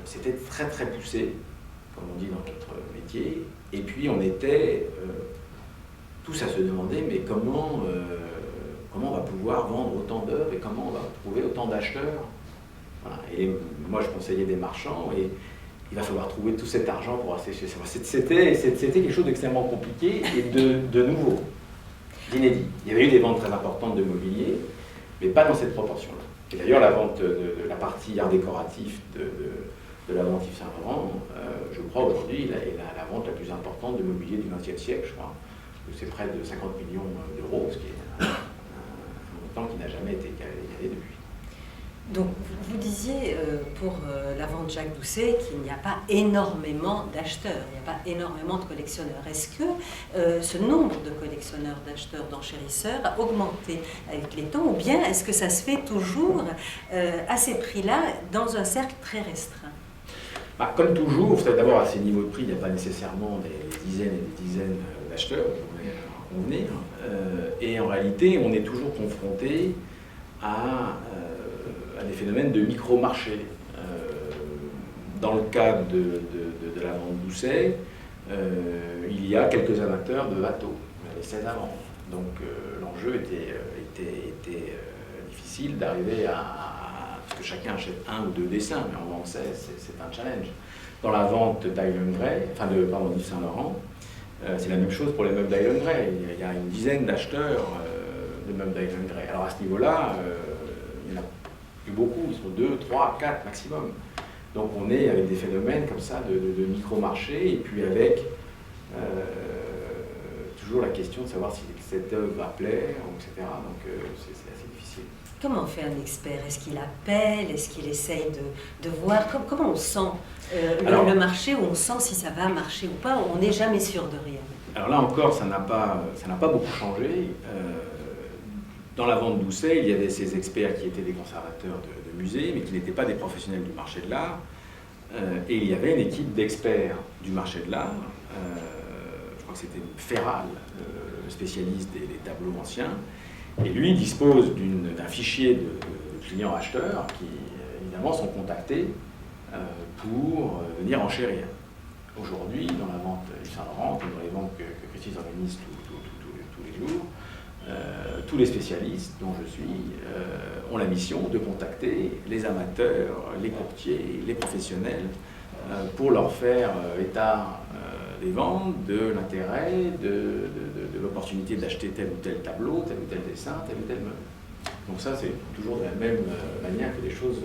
c'était très très poussé, comme on dit dans notre métier, et puis on était tous à se demander mais comment on va pouvoir vendre autant d'œuvres et comment on va trouver autant d'acheteurs. Voilà. Et moi je conseillais des marchands et il va falloir trouver tout cet argent pour acheter chez moi. C'était quelque chose d'extrêmement compliqué et de nouveau, d'inédit. Il y avait eu des ventes très importantes de mobilier, mais pas dans cette proportion-là. Et d'ailleurs la vente de la partie art décoratif de la vente Yves Saint Laurent, je crois aujourd'hui, est la vente la plus importante de mobilier du XXe siècle, je crois. C'est près de 50 millions d'euros, ce qui est un montant qui n'a jamais été égalé depuis. Donc, vous disiez pour la vente Jacques Doucet qu'il n'y a pas énormément d'acheteurs, il n'y a pas énormément de collectionneurs. Est-ce que ce nombre de collectionneurs, d'acheteurs, d'enchérisseurs a augmenté avec les temps, ou bien est-ce que ça se fait toujours à ces prix-là dans un cercle très restreint? Comme toujours, d'abord à ces niveaux de prix, il n'y a pas nécessairement des dizaines et des dizaines d'acheteurs, on va en venir. Et en réalité, on est toujours confronté à des phénomènes de micro-marché. Dans le cadre de la vente Doucet, il y a quelques amateurs de Watteau, il y en avait 16 avant. Donc l'enjeu était difficile d'arriver parce que chacun achète un ou deux dessins, mais en vente 16, c'est un challenge. Dans la vente d'Island Gray, d'Yves Saint Laurent, c'est la même chose pour les meubles d'Island Gray. Il y a une dizaine d'acheteurs de meubles d'Island Gray. Alors à ce niveau-là, il n'y en a plus beaucoup, ils sont 2, 3, 4 maximum. Donc on est avec des phénomènes comme ça de micro-marché, et puis avec toujours la question de savoir si cette œuvre va plaire, etc. Donc c'est assez difficile. Comment fait un expert? Est-ce qu'il appelle? Est-ce qu'il essaye de voir? Comment on sent le marché, où on sent si ça va marcher ou pas? On n'est jamais sûr de rien. Alors là encore, ça n'a pas beaucoup changé. Dans la vente Doucet, il y avait ces experts qui étaient des conservateurs de musées, mais qui n'étaient pas des professionnels du marché de l'art. Et il y avait une équipe d'experts du marché de l'art. Je crois que c'était Ferral, le spécialiste des tableaux anciens. Et lui dispose d'un fichier de clients acheteurs qui, évidemment, sont contactés pour venir enchérir. Aujourd'hui, dans la vente Yves Saint Laurent, comme dans les ventes que Christie's organise tous les jours, tous les spécialistes, dont je suis, ont la mission de contacter les amateurs, les courtiers, les professionnels, pour leur faire état des ventes, de l'intérêt, de l'opportunité d'acheter tel ou tel tableau, tel ou tel dessin, tel ou tel meuble. Donc ça, c'est toujours de la même manière que les choses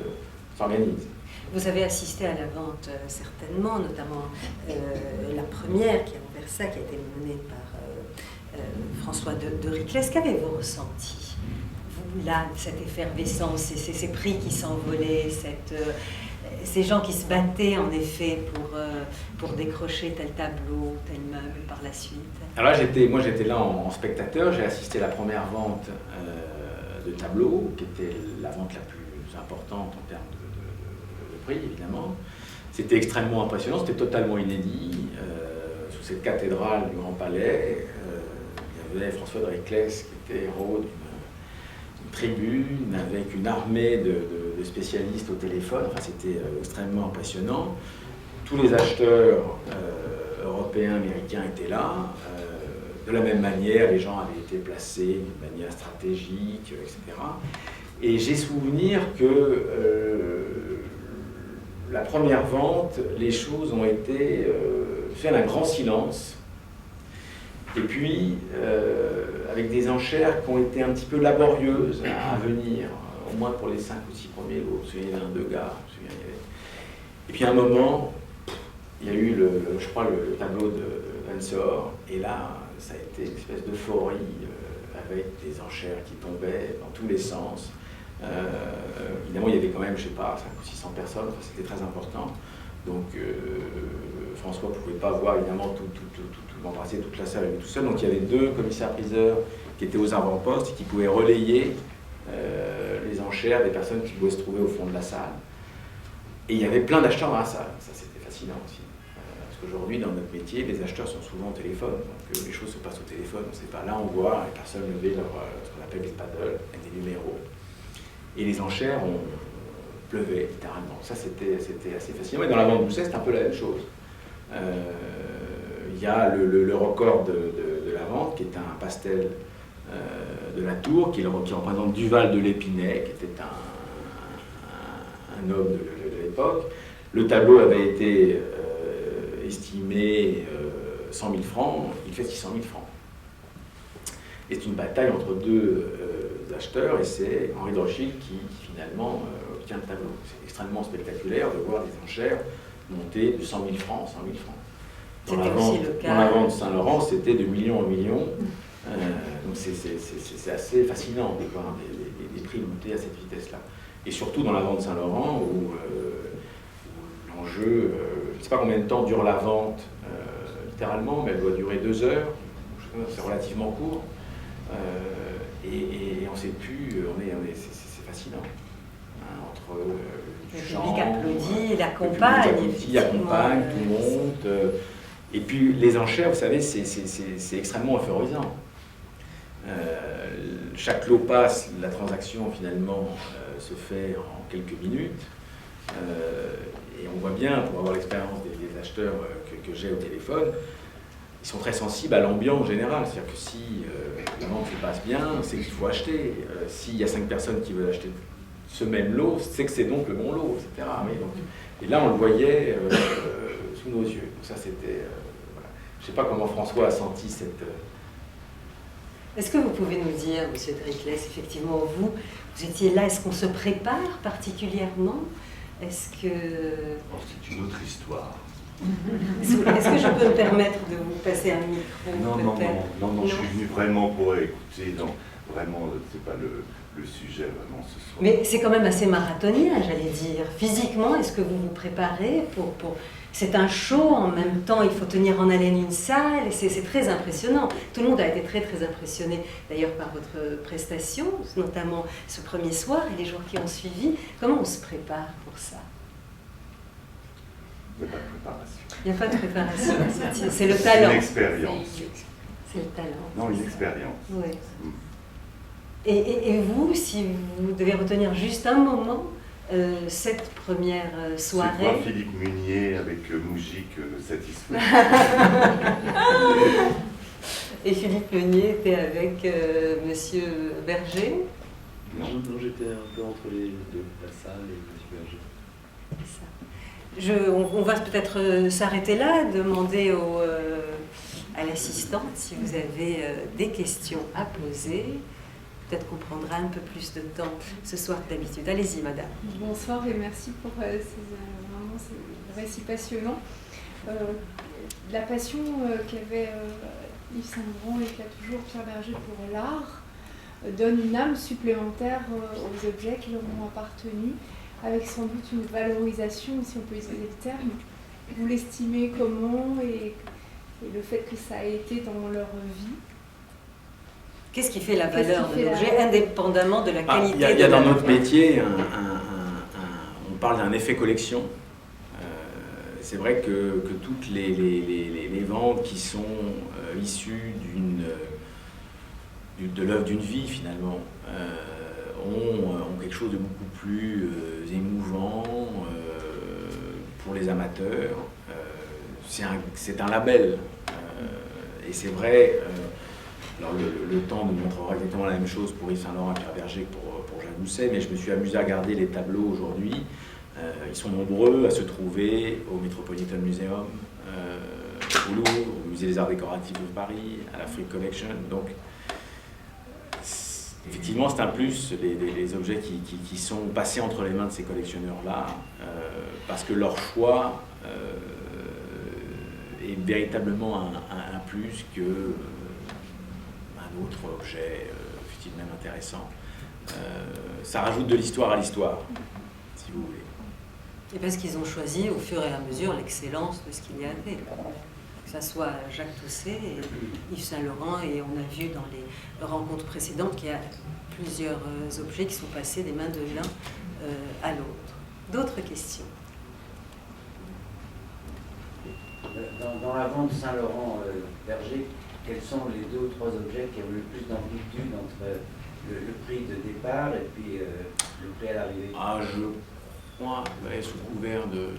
s'organise. Vous avez assisté à la vente certainement, notamment la première qui est à Anversa, qui a été menée par François de Riclès. Qu'avez-vous ressenti, vous, là, cette effervescence, ces prix qui s'envolaient, ces gens qui se battaient en effet pour décrocher tel tableau, tel meuble par la suite? Alors là, j'étais là en spectateur, j'ai assisté à la première vente de tableaux, qui était la vente la plus importante en termes de prix, évidemment. C'était extrêmement impressionnant, c'était totalement inédit. Sous cette cathédrale du Grand Palais, il y avait François de Riclès qui était héros d'une tribune avec une armée de spécialistes au téléphone. Enfin, c'était extrêmement impressionnant. Tous les acheteurs européens, américains étaient là. De la même manière, les gens avaient été placés d'une manière stratégique, etc. Et j'ai souvenir que la première vente, les choses ont été faites d'un grand silence. Et puis, avec des enchères qui ont été un petit peu laborieuses à venir, au moins pour les 5 ou 6 premiers lots. Il y avait un, deux gars, et puis à un moment, il y a eu, je crois, le tableau de Ensor, et là, ça a été une espèce d'euphorie avec des enchères qui tombaient dans tous les sens. Évidemment, il y avait quand même, je ne sais pas, 500 ou 600 personnes, enfin, c'était très important. Donc, François ne pouvait pas voir, évidemment, embrasser toute la salle tout seul. Donc, il y avait 2 commissaires-priseurs qui étaient aux avant-postes et qui pouvaient relayer les enchères des personnes qui pouvaient se trouver au fond de la salle. Et il y avait plein d'acheteurs dans la salle. Ça, c'était fascinant aussi. Parce qu'aujourd'hui, dans notre métier, les acheteurs sont souvent au téléphone. Donc, les choses se passent au téléphone. On ne sait pas. Là, on voit les personnes lever ce qu'on appelle les paddles, avec des numéros. Et les enchères pleuvaient, littéralement. Ça, c'était assez fascinant. Et dans la vente Doucet, c'est un peu la même chose. Il y a le record de la vente, qui est un pastel de la Tour, qui représente Duval de l'Épinay, qui était un homme de l'époque. Le tableau avait été estimé 100 000 francs, il fait 600 000 francs. Et c'est une bataille entre 2 acheteurs, et c'est Henri de Rothschild qui finalement obtient le tableau. C'est extrêmement spectaculaire de voir des enchères monter de 100 000 francs, 100 000 francs. Dans la vente de Saint-Laurent, c'était de million en million. Donc c'est assez fascinant de voir des prix monter à cette vitesse-là. Et surtout dans la vente de Saint-Laurent, où l'enjeu, je ne sais pas combien de temps dure la vente, littéralement, mais elle doit durer 2 heures. C'est relativement court. Et on ne sait plus, c'est fascinant. Entre le public applaudit, il accompagne. Il accompagne, tout monte. Et puis les enchères, vous savez, c'est extrêmement euphorisant. Chaque lot passe, la transaction finalement se fait en quelques minutes. Et on voit bien, pour avoir l'expérience des acheteurs que j'ai au téléphone, ils sont très sensibles à l'ambiance générale. C'est-à-dire que si la vente se passe bien, c'est qu'il faut acheter. S'il y a 5 personnes qui veulent acheter ce même lot, c'est que c'est donc le bon lot, etc. Et là, on le voyait sous nos yeux. Donc ça, c'était... voilà. Je ne sais pas comment François a senti cette... Est-ce que vous pouvez nous dire, M. de Riclès, effectivement, vous étiez là, est-ce qu'on se prépare particulièrement? Est-ce que... Oh, c'est une autre histoire. Est-ce que je peux me permettre de vous passer un micro? Non, je suis venu vraiment pour écouter. Non, vraiment, c'est pas le sujet vraiment ce soir. Mais c'est quand même assez marathonien, j'allais dire. Physiquement, est-ce que vous vous préparez pour... C'est un show, en même temps, il faut tenir en haleine une salle, et c'est très impressionnant. Tout le monde a été très très impressionné, d'ailleurs, par votre prestation, notamment ce premier soir et les jours qui ont suivi. Comment on se prépare pour ça? Il n'y a pas de préparation. Il n'y a pas de préparation, c'est le talent. C'est l'expérience. C'est le talent. Non, une expérience. Oui. Et vous, si vous devez retenir juste un moment, cette première soirée... C'est quoi Philippe Munier avec Moujik satisfait. Et Philippe Munier était avec Monsieur Berger? Non, j'étais un peu entre les deux, la salle et Monsieur Berger. On va peut-être s'arrêter là, demander à l'assistante si vous avez des questions à poser. peut-être qu'on prendra un peu plus de temps ce soir que d'habitude. Allez-y, madame. Bonsoir et merci pour ces récits passionnants. La passion qu'avait Yves Saint-Laurent et qu'a toujours Pierre Berger pour l'art donne une âme supplémentaire aux objets qui leur ont appartenu, avec sans doute une valorisation, si on peut utiliser le terme. Vous l'estimez comment et le fait que ça a été dans leur vie? Qu'est-ce qui fait la valeur de l'objet, indépendamment de la qualité il y a dans notre métier, on parle d'un effet collection. C'est vrai que toutes les ventes qui sont issues de l'œuvre d'une vie, finalement, ont quelque chose de beaucoup plus émouvant pour les amateurs. C'est un label. Et c'est vrai, alors le temps nous montrera exactement la même chose pour Yves Saint-Laurent et Pierre Berger que pour Jacques Doucet, mais je me suis amusé à regarder les tableaux aujourd'hui. Ils sont nombreux à se trouver au Metropolitan Museum, au Louvre, au Musée des Arts Décoratifs de Paris, à la Frick Collection. Donc, effectivement, c'est un plus, les objets qui sont passés entre les mains de ces collectionneurs-là, parce que leur choix est véritablement un plus que un autre objet, fut-il même intéressant. Ça rajoute de l'histoire à l'histoire, si vous voulez. Et parce qu'ils ont choisi au fur et à mesure l'excellence de ce qu'il y avait. Que ce soit Jacques Doucet et Yves Saint-Laurent, et on a vu dans les rencontres précédentes qu'il y a plusieurs objets qui sont passés des mains de l'un à l'autre. D'autres questions? Dans la vente Saint-Laurent-Berger, quels sont les 2 ou 3 objets qui ont le plus d'amplitude entre le prix de départ et puis le prix à l'arrivée? Je crois, sous couvert de...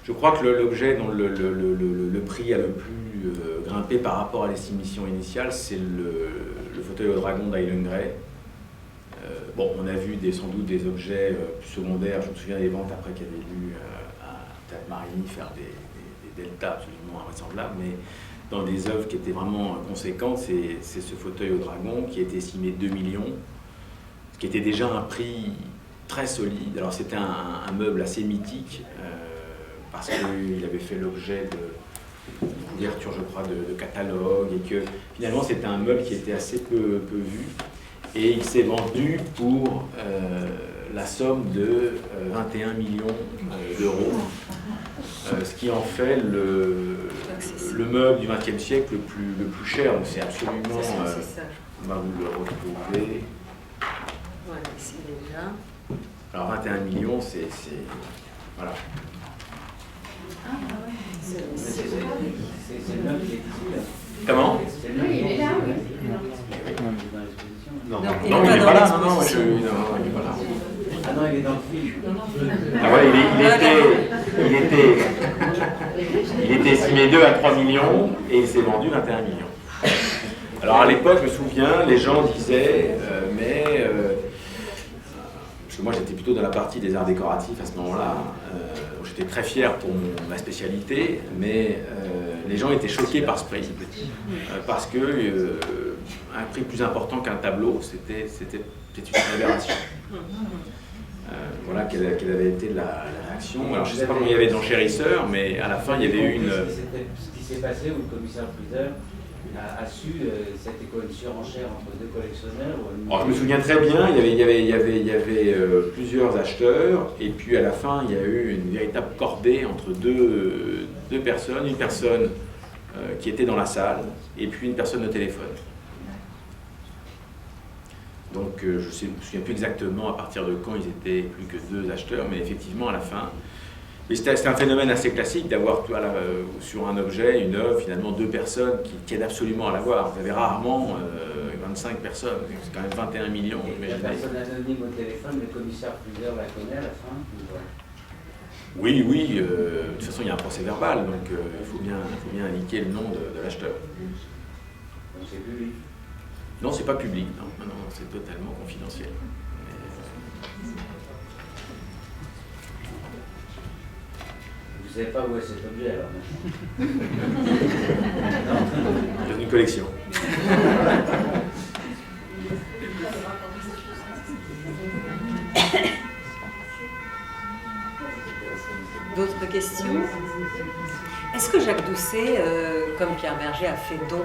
Je crois que l'objet dont le prix a le plus grimpé par rapport à l'estimation initiale, c'est le fauteuil au dragon d'Eileen Gray. Bon, on a vu sans doute des objets plus secondaires. Je me souviens des ventes après qu'il y avait eu à Théâtre Marigny faire des deltas absolument invraisemblables, mais dans des œuvres qui étaient vraiment conséquentes, c'est ce fauteuil au dragon qui était estimé 2 millions, ce qui était déjà un prix très solide. Alors c'était un meuble assez mythique, parce qu'il avait fait l'objet de couverture, je crois, de catalogue, et que finalement c'était un meuble qui était assez peu vu, et il s'est vendu pour la somme de 21 millions d'euros, ce qui en fait le meuble du XXe siècle le plus cher. Donc c'est absolument... on va vous le retrouver. Voilà, ici déjà. Alors 21 millions, c'est voilà. C'est le meuble qui est ici, là. Comment? Oui, il est là, oui. Non, il n'est pas dans l'exposition. Il est pas là. Ah non, il est dans le film. Ah ouais, il était estimé 2 à 3 millions et il s'est vendu 21 millions. Alors à l'époque, je me souviens, les gens disaient, parce que moi j'étais plutôt dans la partie des arts décoratifs à ce moment-là, j'étais très fier pour ma spécialité, mais les gens étaient choqués par ce prix, parce que un prix plus important qu'un tableau, c'était une aberration. Voilà quelle avait été la réaction. Alors je ne sais pas combien il y avait d'enchérisseurs, mais à la fin il y avait eu une... Ce qui s'est passé où le commissaire Priseur a su, c'était quoi, une surenchère entre 2 collectionneurs ou... Alors, je me souviens très bien, il y avait plusieurs acheteurs, et puis à la fin il y a eu une véritable cordée entre deux personnes, une personne qui était dans la salle, et puis une personne au téléphone. Donc je ne me souviens plus exactement à partir de quand ils étaient plus que 2 acheteurs, mais effectivement à la fin. Mais c'est un phénomène assez classique d'avoir sur un objet, une œuvre, finalement 2 personnes qui aident absolument à l'avoir. Vous avez rarement 25 personnes, c'est quand même 21 millions. Et la personne anonyme au téléphone, le commissaire Priseur la connaît à la fin? Oui, de toute façon il y a un procès verbal, donc il faut bien indiquer le nom de l'acheteur. Donc c'est public? Non, c'est pas public, non, c'est totalement confidentiel. Vous ne savez pas où est cet objet alors? Dans une collection. D'autres questions? Est-ce que Jacques Doucet, comme Pierre Berger, a fait don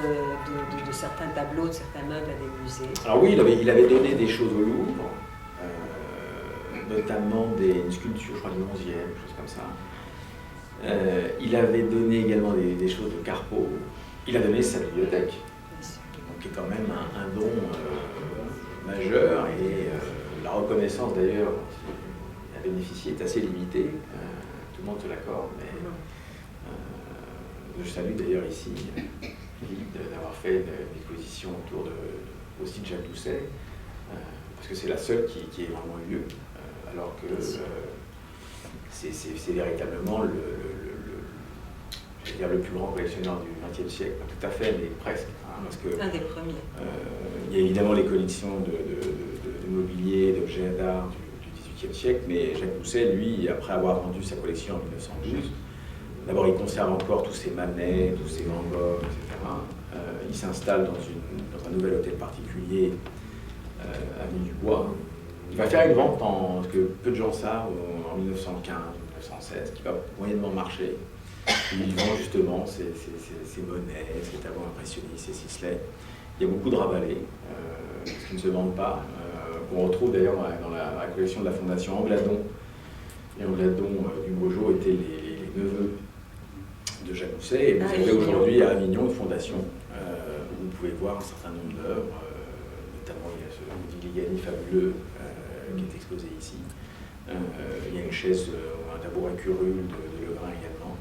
de certains tableaux, de certains meubles à des musées? Alors oui, il avait donné des choses au Louvre, notamment une sculpture, je crois, du 11e, quelque chose comme ça. Il avait donné également des choses de Carpeaux. Il a donné sa bibliothèque, donc qui est quand même un don majeur, et la reconnaissance d'ailleurs dont il a bénéficié est assez limitée. Tout le monde se l'accorde, mais je salue d'ailleurs ici d'avoir fait une exposition autour aussi de Jacques Doucet, parce que c'est la seule qui ait vraiment eu lieu, alors que c'est véritablement le plus grand collectionneur du XXe siècle, pas tout à fait, mais presque. Parce que, un des premiers. Il y a évidemment les collections de mobilier, d'objets d'art du XVIIIe siècle, mais Jacques Doucet, lui, après avoir vendu sa collection en 1912, d'abord il conserve encore tous ses Manet, tous ses Van Gogh, etc. Il s'installe dans un nouvel hôtel particulier, avenue du Bois. Il va faire une vente, parce que peu de gens savent, en 1915, 1916, qui va moyennement marcher. Il vend justement ses Monet, ses tableaux impressionnistes, ses Sisley. Il y a beaucoup de Rabelais, ce qui ne se vendent pas, qu'on retrouve d'ailleurs dans la collection de la Fondation Angladon. Et Angladon du Beaujolais étaient les neveux de Jacques Doucet. Et vous avez aujourd'hui à Avignon une fondation où vous pouvez voir un certain nombre d'œuvres, notamment il y a ce Modigliani fabuleux qui est exposé ici. Il y a une chaise, un tabouret curule de Lebrun également.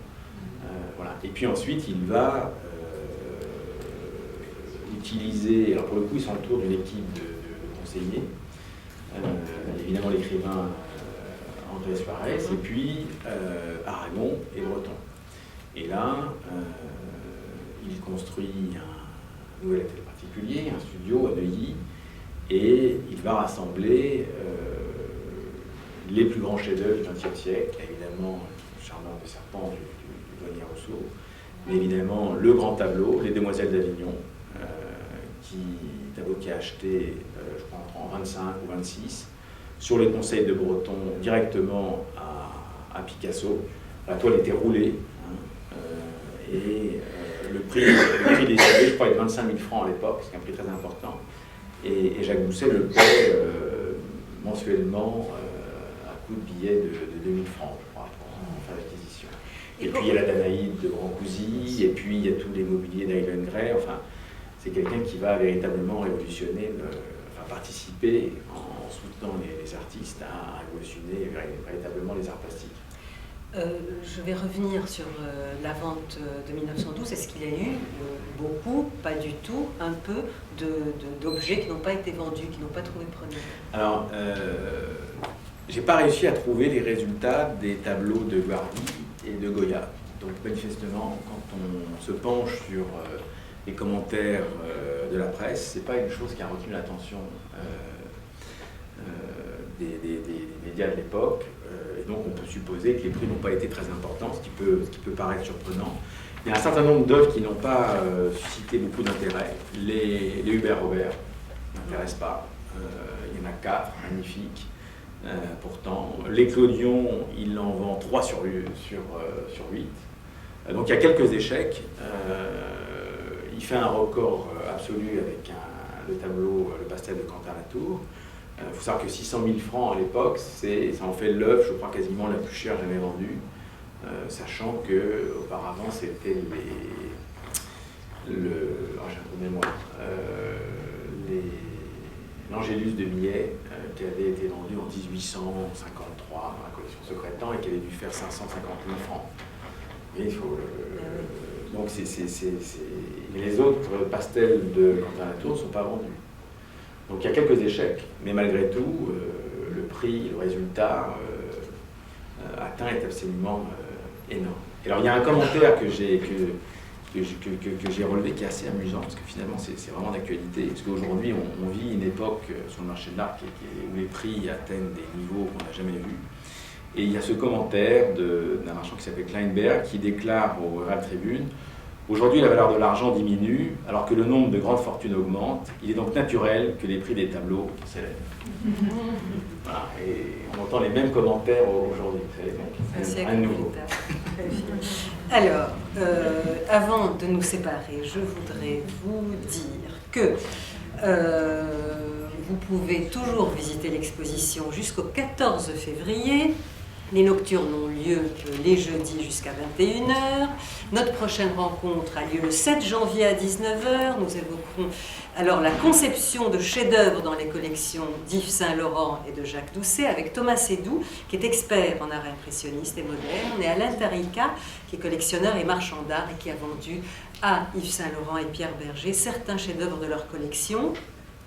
Voilà. Et puis ensuite, il va utiliser, alors pour le coup, il s'entoure d'une équipe de conseillers, évidemment l'écrivain André Suarez, et puis Aragon et Breton. Et là, il construit un nouvel hôtel particulier, un studio à Neuilly, et il va rassembler les plus grands chefs-d'œuvre du XXe siècle, évidemment Charmeur de Serpent du Grenier Rousseau, mais évidemment le grand tableau, Les Demoiselles d'Avignon, tableau qui a acheté, je crois, en 25 ou 26, sur les conseils de Breton, directement à Picasso. La toile était roulée, et le prix décidé, je crois, est de 25 000 francs à l'époque, c'est un prix très important. Et Jacques Doucet le paie mensuellement à coup de billets de 2000 francs, je crois, pour faire l'acquisition. Et puis il y a la Danaïde de Brancusi, et puis il y a tous les mobiliers d'Ailen Gray. Enfin, c'est quelqu'un qui va véritablement révolutionner, participer en soutenant les artistes à révolutionner véritablement les arts plastiques. Je vais revenir sur la vente de 1912. Est-ce qu'il y a eu beaucoup, pas du tout, un peu d'objets qui n'ont pas été vendus, qui n'ont pas trouvé preneur? Alors, j'ai pas réussi à trouver les résultats des tableaux de Guardi et de Goya. Donc manifestement, quand on se penche sur les commentaires de la presse, c'est pas une chose qui a retenu l'attention des médias de l'époque. Et donc on peut supposer que les prix n'ont pas été très importants, ce qui peut paraître surprenant. Il y a un certain nombre d'œuvres qui n'ont pas suscité beaucoup d'intérêt. Les Hubert Robert n'intéressent pas. Il y en a 4 magnifiques. Pourtant, les Clodion, il en vend 3 sur 8. Donc il y a quelques échecs. Il fait un record absolu avec le tableau, le pastel de Quentin Latour. Il faut savoir que 600 000 francs à l'époque, ça en fait l'œuvre, je crois, quasiment la plus chère jamais vendue, sachant qu'auparavant c'était l'Angélus de Millet, qui avait été vendu en 1853 dans la collection Secrétan et qui avait dû faire 550 000 francs. Et donc les autres pastels de Quentin Latour ne sont pas vendus. Donc il y a quelques échecs, mais malgré tout, le prix, le résultat atteint est absolument énorme. Et alors il y a un commentaire que j'ai relevé qui est assez amusant, parce que finalement c'est vraiment d'actualité, parce qu'aujourd'hui on vit une époque sur le marché de l'art où les prix atteignent des niveaux qu'on n'a jamais vus. Et il y a ce commentaire d'un marchand qui s'appelle Kleinberg qui déclare au Herald Tribune: Aujourd'hui, la valeur de l'argent diminue, alors que le nombre de grandes fortunes augmente. Il est donc naturel que les prix des tableaux s'élèvent. Voilà, et on entend les mêmes commentaires aujourd'hui. Rien de nouveau. Alors, avant de nous séparer, je voudrais vous dire que vous pouvez toujours visiter l'exposition jusqu'au 14 février. Les nocturnes ont lieu les jeudis jusqu'à 21h. Notre prochaine rencontre a lieu le 7 janvier à 19h. Nous évoquerons alors la conception de chefs-d'œuvre dans les collections d'Yves Saint-Laurent et de Jacques Doucet avec Thomas Sédou, qui est expert en art impressionniste et moderne, et Alain Tarica, qui est collectionneur et marchand d'art et qui a vendu à Yves Saint-Laurent et Pierre Berger certains chefs-d'œuvre de leur collection.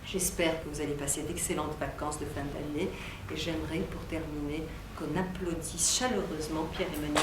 J'espère que vous allez passer d'excellentes vacances de fin d'année et j'aimerais, pour terminer, qu'on applaudisse chaleureusement Pierre-Emmanuel.